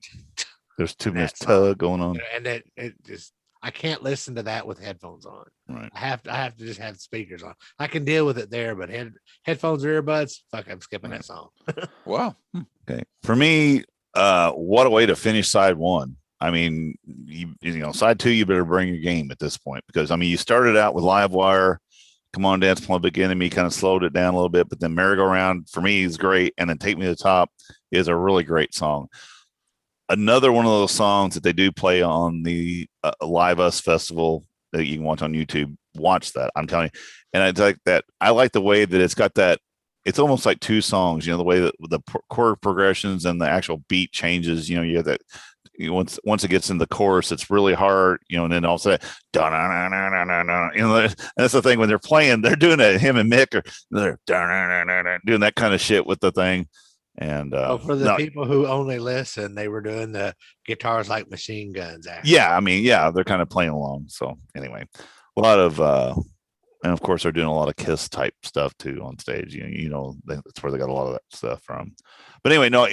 S2: There's too much tug going on.
S1: And it just, I can't listen to that with headphones on.
S2: Right.
S1: I have to just have speakers on. I can deal with it there, but headphones or earbuds, fuck, I'm skipping that song.
S3: Wow.
S2: Okay. For me, what a way to finish side one. I mean, you know, side two, you better bring your game at this point, because I mean, you started out with Livewire, Come On Dance, Public Enemy, kind of slowed it down a little bit, but then Merry Go Round for me is great, and then Take Me to the Top is a really great song. Another one of those songs that they do play on the Live Us Festival that you can watch on YouTube. Watch that, I'm telling you. And I like that. I like the way that it's got that. It's almost like two songs. You know, the way that the chord progressions and the actual beat changes. You know, you have that. Once it gets in the chorus, it's really hard. You know, and then all of a sudden, you know, that's the thing when they're playing. They're doing it. Him and Mick are they're doing that kind of shit with the thing. And
S1: for the people who only listen, they were doing the guitars like machine guns. Actually.
S2: Yeah, I mean, yeah, they're kind of playing along. So anyway, a lot of and of course they're doing a lot of Kiss type stuff too on stage. You know, that's where they got a lot of that stuff from. But anyway, no,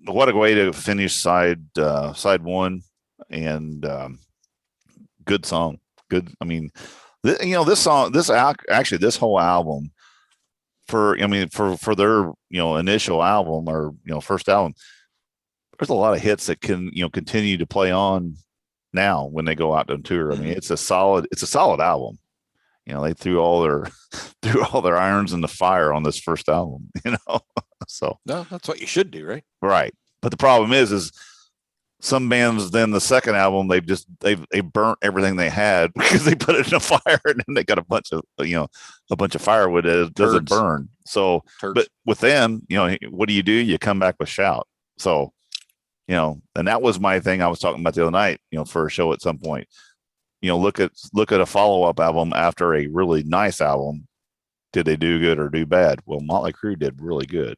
S2: what a way to finish side one, and good song. Good. I mean, you know, this song, this whole album. For their, you know, initial album, or, you know, first album, there's a lot of hits that can, you know, continue to play on now when they go out on tour. I mean, it's a solid album. You know, they threw all their irons in the fire on this first album, you know. So
S3: no, that's what you should do, right?
S2: Right. But the problem is some bands, then the second album, they burnt everything they had because they put it in a fire, and then they got a bunch of firewood that doesn't burn. So, but with them, you know, what do? You come back with Shout. So, you know, and that was my thing I was talking about the other night, you know, for a show at some point. You know, look at a follow-up album after a really nice album. Did they do good or do bad? Well, Motley Crue did really good,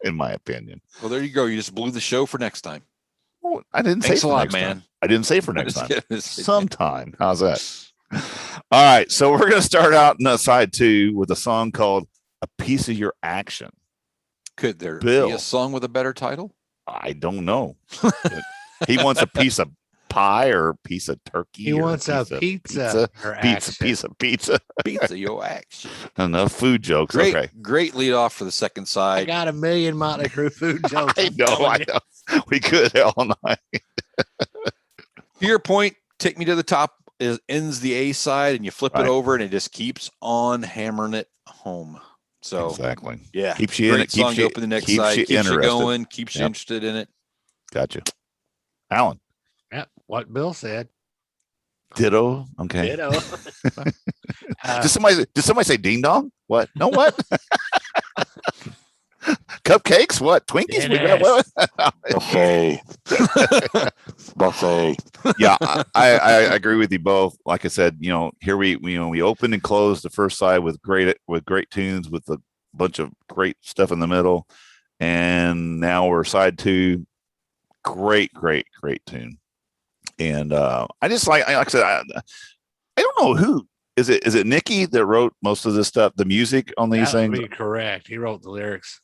S2: in my opinion.
S3: Well, there you go. You just blew the show for next time.
S2: Oh, I didn't say for next time. I didn't say for next time. Sometime. How's that? All right. So we're going to start out in side two with a song called A Piece of Your Action.
S3: Could there be a song with a better title?
S2: I don't know. He wants a piece of pie or a piece of turkey.
S1: He wants a pizza.
S2: Piece of pizza.
S3: Pizza, your action.
S2: Enough food jokes.
S3: Great lead off for the second side.
S1: I got a million Motley Crue food jokes.
S2: I know. We could all night.
S3: To your point, Take Me to the Top ends the A side, and you flip it over, and it just keeps on hammering it home. So
S2: exactly,
S3: yeah,
S2: keeps you in it.
S3: Keeps you open the next side. Keeps you going. Keeps you interested in it.
S2: Gotcha, Alan.
S1: Yeah, what Bill said.
S2: Ditto. Okay.
S1: Ditto.
S2: Did somebody say ding dong? What? No, what? Cupcakes? What? Twinkies?
S3: Buffet.
S2: Yeah, I agree with you both. Like I said, you know, here we opened and closed the first side with great tunes, with a bunch of great stuff in the middle, and now we're side two. Great tune. And I just like I said, I don't know who is it. Is it Nikki that wrote most of this stuff, the music on these things?
S1: That would be correct. He wrote the lyrics.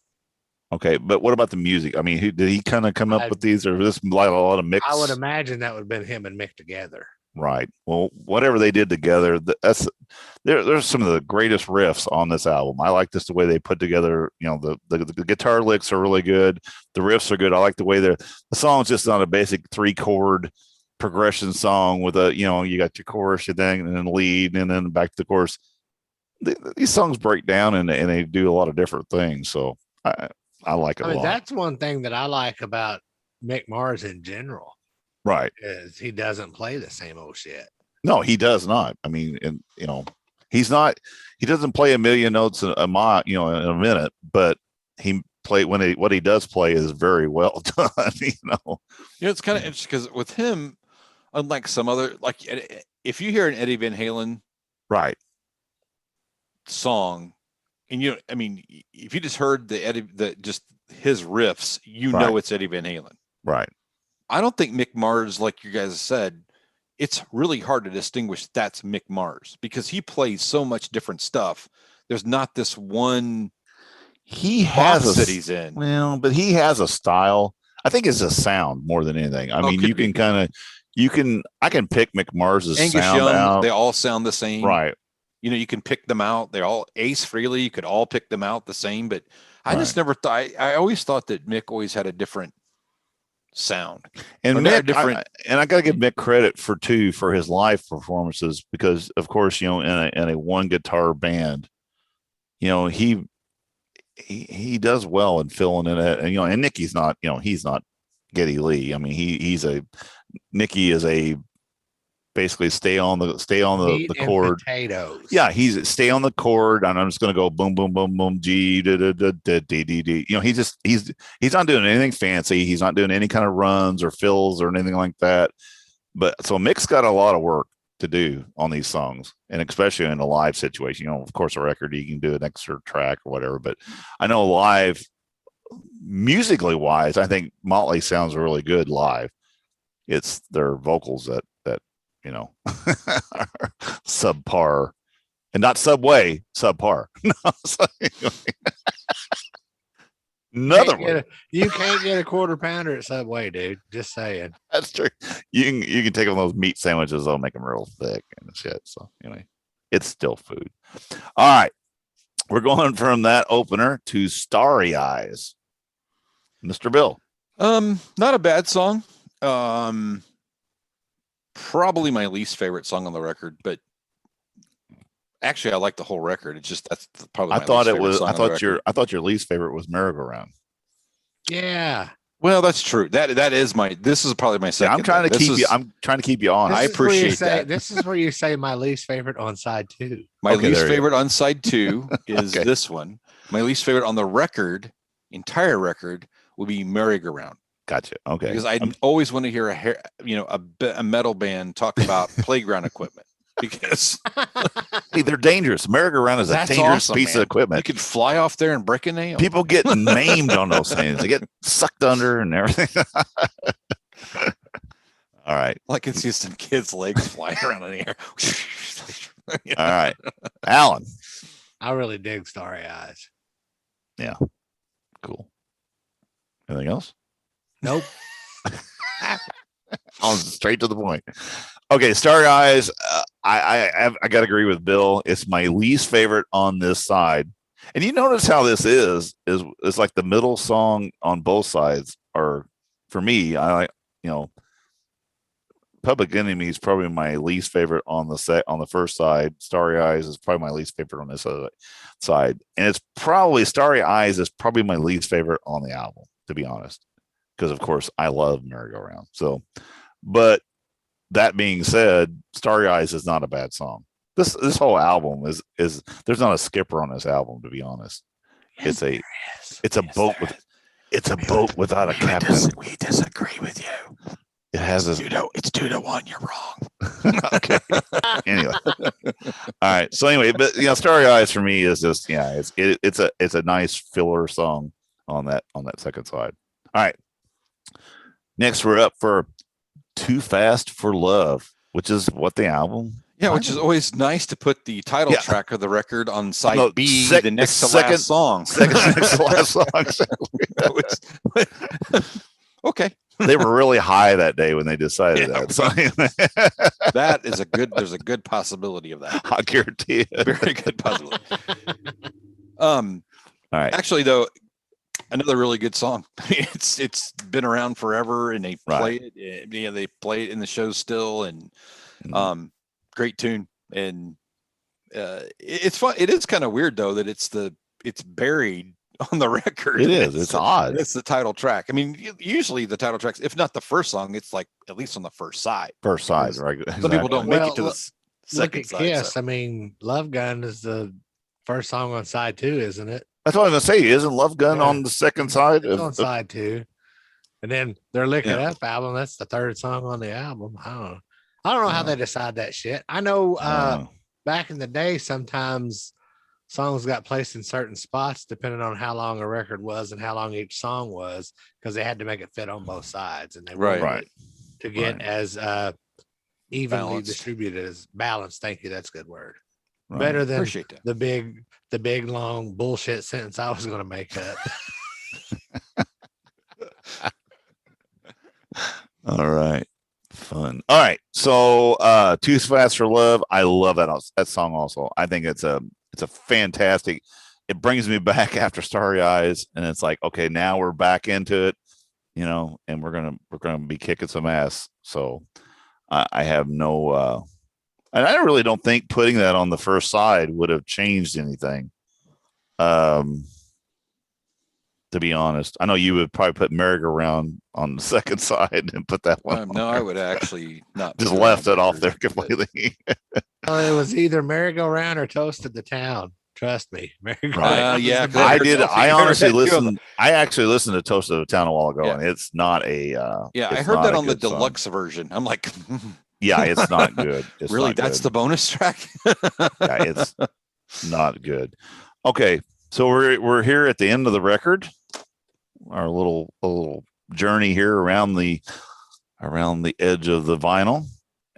S2: Okay, but what about the music? I mean, did he kind of come up with these, or this like a lot of mix?
S1: I would imagine that would have been him and Mick together.
S2: Right. Well, whatever they did together, there's some of the greatest riffs on this album. I like the way they put together. You know, the guitar licks are really good. The riffs are good. I like the way the song's just not a basic 3-chord progression song with a, you know, you got your chorus, your thing, and then lead, and then back to the chorus. These songs break down and they do a lot of different things. So I like it a lot.
S1: That's one thing that I like about Mick Mars in general.
S2: Right.
S1: Is he doesn't play the same old shit.
S2: No, he does not. I mean, and you know, he doesn't play a million notes in a minute, but what he does play is very well done, you know.
S3: It's kind of interesting because with him, unlike some other, like if you hear an Eddie Van Halen song, and if you just heard just his riffs, know it's Eddie Van Halen.
S2: Right.
S3: I don't think Mick Mars, like you guys said, it's really hard to distinguish that's Mick Mars because he plays so much different stuff. There's not this one
S2: he has
S3: that he's in.
S2: Well, but he has a style. I think it's a sound more than anything. I mean, I can pick Mick Mars's
S3: Angus
S2: sound
S3: Young,
S2: out.
S3: they all sound the same.
S2: Right.
S3: You know, you can pick them out. They're all Ace Frehley. You could all pick them out the same, but I just never thought, I always thought that Mick always had a different sound.
S2: And Mick, I got to give Mick credit for his live performances, because of course, you know, in a one guitar band, you know, he does well in filling in it. And, you know, and Nicky's not, you know, he's not Geddy Lee. I mean, Nicky is a basically stay on the chord.
S1: Potatoes.
S2: Yeah, he's stay on the chord, and I'm just going to go boom, boom, boom, boom, G, da, da, da, da, D, D, D. You know, he's not doing anything fancy. He's not doing any kind of runs or fills or anything like that. But so Mick's got a lot of work to do on these songs, and especially in a live situation. You know, of course, a record you can do an extra track or whatever, but I know live, musically wise, I think Motley sounds really good live. It's their vocals that you know are subpar, and not Subway, subpar. Another one.
S1: You can't get a quarter pounder at Subway, dude. Just saying.
S2: That's true. You can take them those meat sandwiches, they'll make them real thick and shit. So anyway, it's still food. All right. We're going from that opener to Starry Eyes. Mr. Bill.
S3: Not a bad song. Probably my least favorite song on the record, but actually I like the whole record. It's just that's probably
S2: I thought your least favorite was Merry-Go-Round.
S1: Yeah.
S3: Well, that's true. This is probably my second.
S2: I'm trying to keep you on.
S3: I appreciate that.
S1: This is where you say my least favorite on side 2.
S3: My least favorite on side 2 is this one. My least favorite on the record, entire record, would be Merry-Go-Round.
S2: Gotcha. Okay.
S3: Because I always want to hear a metal band talk about playground equipment, because
S2: hey, they're dangerous. Merry-Go-Round is a dangerous piece of equipment.
S3: You could fly off there and break a nail.
S2: People get maimed on those things. They get sucked under and everything. All right.
S3: I can see some kids' legs flying around in the air.
S2: All right. Alan.
S1: I really dig Starry Eyes.
S2: Yeah. Cool. Anything else?
S1: Nope.
S2: On straight to the point. Okay, Starry Eyes. I got to agree with Bill. It's my least favorite on this side. And you notice how this is like the middle song on both sides are, for me, Public Enemy is probably my least favorite on the first side. Starry Eyes is probably my least favorite on this other side. And it's probably Starry Eyes is probably my least favorite on the album, to be honest. Because of course I love Merry-Go-Round. So, but that being said, Starry Eyes is not a bad song. This whole album is there's not a skipper on this album, to be honest. It's a boat without a captain.
S3: We disagree with you.
S2: It has
S3: it's 2-1. You're wrong.
S2: Okay. Anyway, all right. So anyway, but Starry Eyes for me is just it's a nice filler song on that second side. All right. Next, we're up for Too Fast for Love, which is what the album.
S3: Yeah, which is always nice to put the title track of the record on side B, the next to last song.
S2: Second next to last song.
S3: Okay.
S2: They were really high that day when they decided that. So
S3: that is there's a good possibility of that.
S2: I guarantee it.
S3: Very good possibility.
S2: All right.
S3: Actually, though, another really good song. It's been around forever, and they play it. They play it in the show still, and great tune. And it's fun. It is kind of weird though that it's buried on the record.
S2: It is. It's odd.
S3: It's the title track. I mean, usually the title tracks, if not the first song, it's like at least on the first side.
S2: First side, right? Exactly.
S3: Some people don't make it to the second side.
S1: Yes, I mean, Love Gun is the first song on side 2, isn't it?
S2: That's what I was gonna say. Isn't Love Gun on the second side?
S1: It's on side 2, and then they're Lick It Up album. That's the third song on the album. I don't know how they decide that shit. I know back in the day, sometimes songs got placed in certain spots depending on how long a record was and how long each song was, because they had to make it fit on both sides, and they wanted it to get as evenly distributed as balanced. Thank you. That's a good word. Right. Better than the big long bullshit sentence I was going to make up.
S2: All right. Fun. All right. So Too Fast for Love. I love that song also. I think it's a fantastic. It brings me back after Starry Eyes, and it's like, okay, now we're back into it, and we're gonna be kicking some ass. So I have no and I really don't think putting that on the first side would have changed anything. To be honest, I know you would probably put Merry-Go-Round on the second side and put that one.
S3: No, I would actually not.
S2: Just left it off there completely.
S1: Well, it was either Merry-Go-Round or Toast of the Town. Trust me.
S2: Right.
S3: Yeah,
S2: I did. I honestly listened. I actually listened to Toast of the Town a while ago,
S3: Yeah.
S2: and it's not a.
S3: Yeah, I heard that on the deluxe version. I'm like,
S2: yeah, it's not good. It's
S3: really?
S2: not
S3: That's
S2: good.
S3: the bonus track?
S2: Yeah, it's not good. Okay, so we're here at the end of the record. Our little journey here around the edge of the vinyl,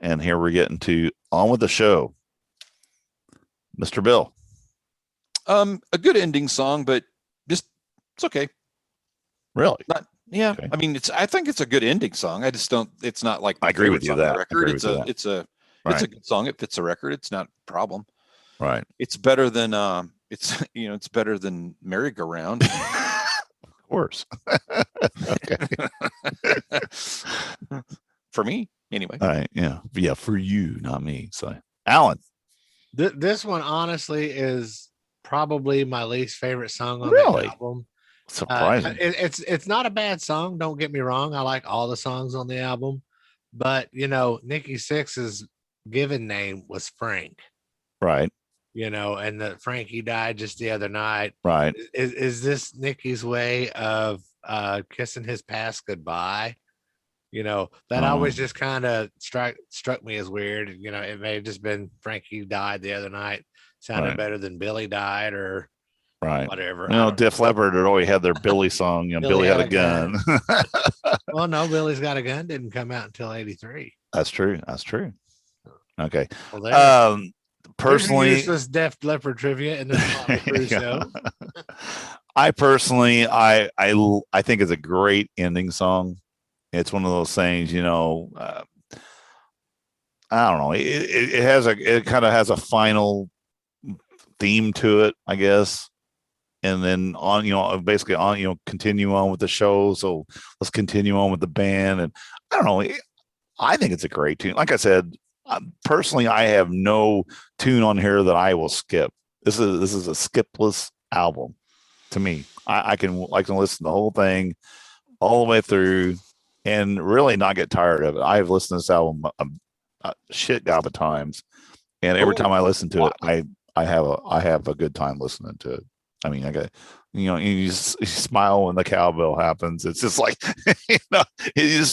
S2: and here we're getting to on with the show. Mr. Bill.
S3: A good ending song, but just it's okay.
S2: Really?
S3: Yeah.
S2: Okay.
S3: I mean, I think it's a good ending song. I just don't. It's not like
S2: I agree with you that
S3: record. It's a good song. It fits a record. It's not a problem.
S2: Right.
S3: It's better than it's better than Merry-Go-Round.
S2: Of course.
S3: For me, anyway.
S2: All right. Yeah. For you, not me. So, Alan.
S1: This one honestly is probably my least favorite song on
S2: Really?
S1: the album.
S2: Surprising.
S1: It's not a bad song. Don't get me wrong. I like all the songs on the album, but Nikki Sixx's given name was Frank.
S2: Right.
S1: And that Frankie died just the other night.
S2: Right.
S1: Is this Nikki's way of kissing his past goodbye? That always just kind of struck me as weird. It may have just been Frankie died the other night. Sounded better than Billy died or whatever.
S2: Def Leppard had already had their Billy song. Billy had a gun.
S1: Well, no, Billy's Got a Gun didn't come out until '83.
S2: That's true. Okay.
S1: Well,
S2: personally,
S1: useless Def Leppard trivia in the Motley Crue show.
S2: I personally, I think it's a great ending song. It's one of those things, I don't know. It kind of has a final theme to it, I guess. And then basically continue on with the show. So let's continue on with the band. And I don't know. I think it's a great tune. Like I said, personally, I have no tune on here that I will skip. This is a skipless album to me. I can listen to the whole thing all the way through and really not get tired of it. I've listened to this album a shit gob of times, and every time I listen to it, I have a good time listening to it. I mean, I got you smile when the cowbell happens. It's just like I don't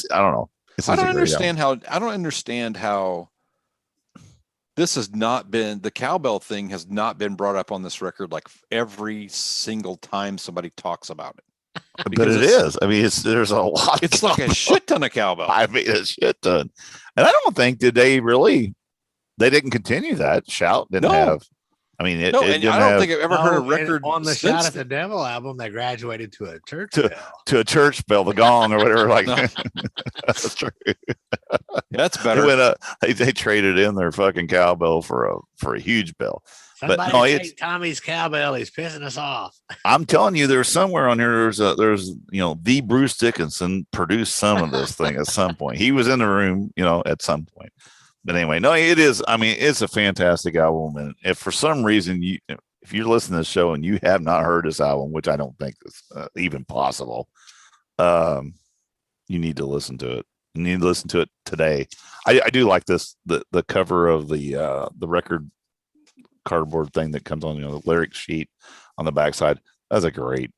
S2: know.
S3: I don't understand how this has not been, the cowbell thing has not been brought up on this record like every single time somebody talks about it.
S2: But it is. I mean, there's a lot.
S3: It's like a shit ton of cowbell.
S2: I mean, a shit ton. And I don't think they didn't continue that. Shout didn't have. I mean, I
S3: don't think I've ever heard a record
S1: on the Shout at the Devil album. They graduated to a church bell.
S2: To a church bell, the gong or whatever. Like that's true.
S3: That's better.
S2: They traded in their fucking cowbell for a huge bell.
S1: Somebody take Tommy's cowbell. He's pissing us off.
S2: I'm telling you, there's somewhere on here. There's the Bruce Dickinson produced some of this thing at some point. He was in the room, at some point. But anyway, no, it is. I mean, it's a fantastic album, and if for some reason if you're listening to this show and you have not heard this album, which I don't think is even possible, you need to listen to it. You need to listen to it today. I do like this the cover of the record cardboard thing that comes on the lyric sheet on the backside. That's a great.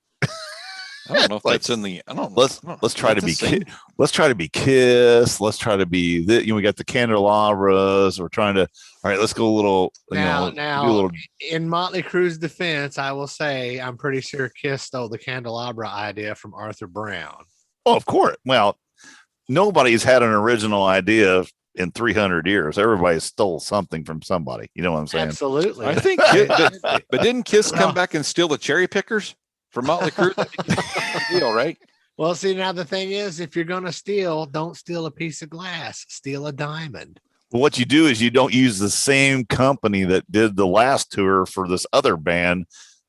S3: I don't know if that's in the. I don't.
S2: Let's try to be. Let's try to be Kiss. Let's try to be. We got the candelabras. We're trying to. All right, let's go a little.
S1: Now, do a little. In Motley Crue's defense, I will say I'm pretty sure Kiss stole the candelabra idea from Arthur Brown.
S2: Oh, of course. Well, nobody's had an original idea in 300 years. Everybody stole something from somebody. You know what I'm saying?
S1: Absolutely.
S3: I think. But didn't Kiss come back and steal the cherry pickers from Motley Crue? Deal, right?
S1: Well, see, now the thing is, if you're going to steal, don't steal a piece of glass, steal a diamond.
S2: Well, what you do is you don't use the same company that did the last tour for this other band,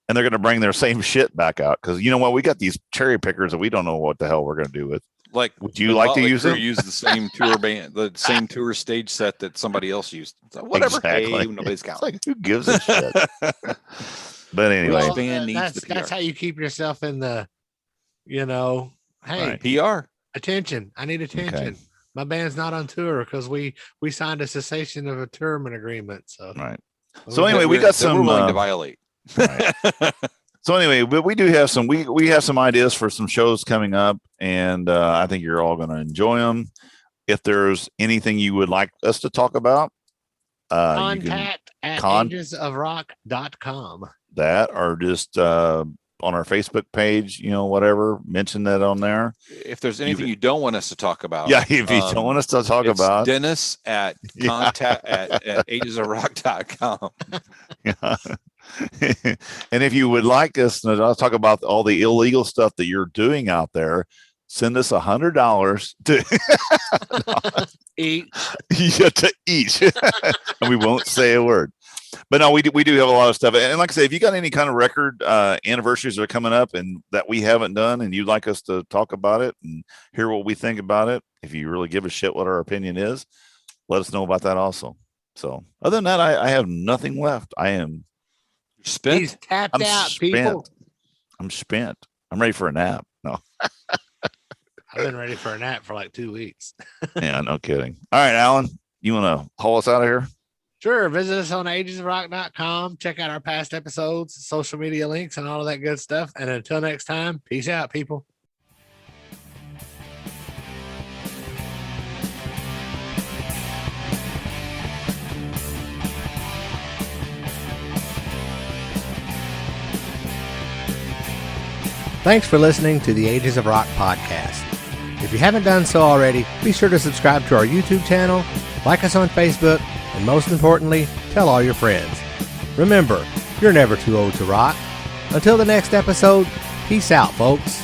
S2: and they're going to bring their same shit back out. Because you know what? We got these cherry pickers that we don't know what the hell we're going to do with.
S3: Like,
S2: would you like to use them?
S3: Use the same tour band, the same tour stage set that somebody else used. So whatever.
S2: Exactly.
S3: Hey, nobody's counting.
S2: Like, who gives a shit? But anyway,
S1: that's how you keep yourself in the, hey,
S3: PR.
S1: Attention. I need attention. Okay. My band's not on tour because we signed a cessation of a tournament agreement. So
S2: right. So anyway, we got some
S3: we're willing to violate.
S2: Right. So anyway, but we do have some we have some ideas for some shows coming up, and I think you're all going to enjoy them. If there's anything you would like us to talk about,
S1: contact at agesofrock.com.
S2: That, or just on our Facebook page, whatever, mention that on there.
S3: If there's anything you don't want us to talk about.
S2: Yeah, if you don't want us to talk about.
S3: Dennis at contact at agesofrock.com.
S2: Yeah. And if you would like us to talk about all the illegal stuff that you're doing out there, send us $100 to
S1: eat.
S2: Yeah, to eat. And we won't say a word. But no, we do have a lot of stuff. And like I say, if you got any kind of record anniversaries that are coming up and that we haven't done, and you'd like us to talk about it and hear what we think about it, if you really give a shit what our opinion is, let us know about that also. So other than that, I have nothing left. I am
S3: spent.
S1: He's tapped out,
S2: spent.
S1: people.
S2: I'm spent. I'm ready for a nap. No.
S1: I've been ready for a nap for like 2 weeks.
S2: Yeah, no kidding. All right, Alan, you want to haul us out of here?
S1: Sure. Visit us on agesofrock.com. Check out our past episodes, social media links, and all of that good stuff. And until next time, peace out, people. Thanks for listening to the Ages of Rock podcast. If you haven't done so already, be sure to subscribe to our YouTube channel, like us on Facebook, and most importantly, tell all your friends. Remember, you're never too old to rock. Until the next episode, peace out, folks.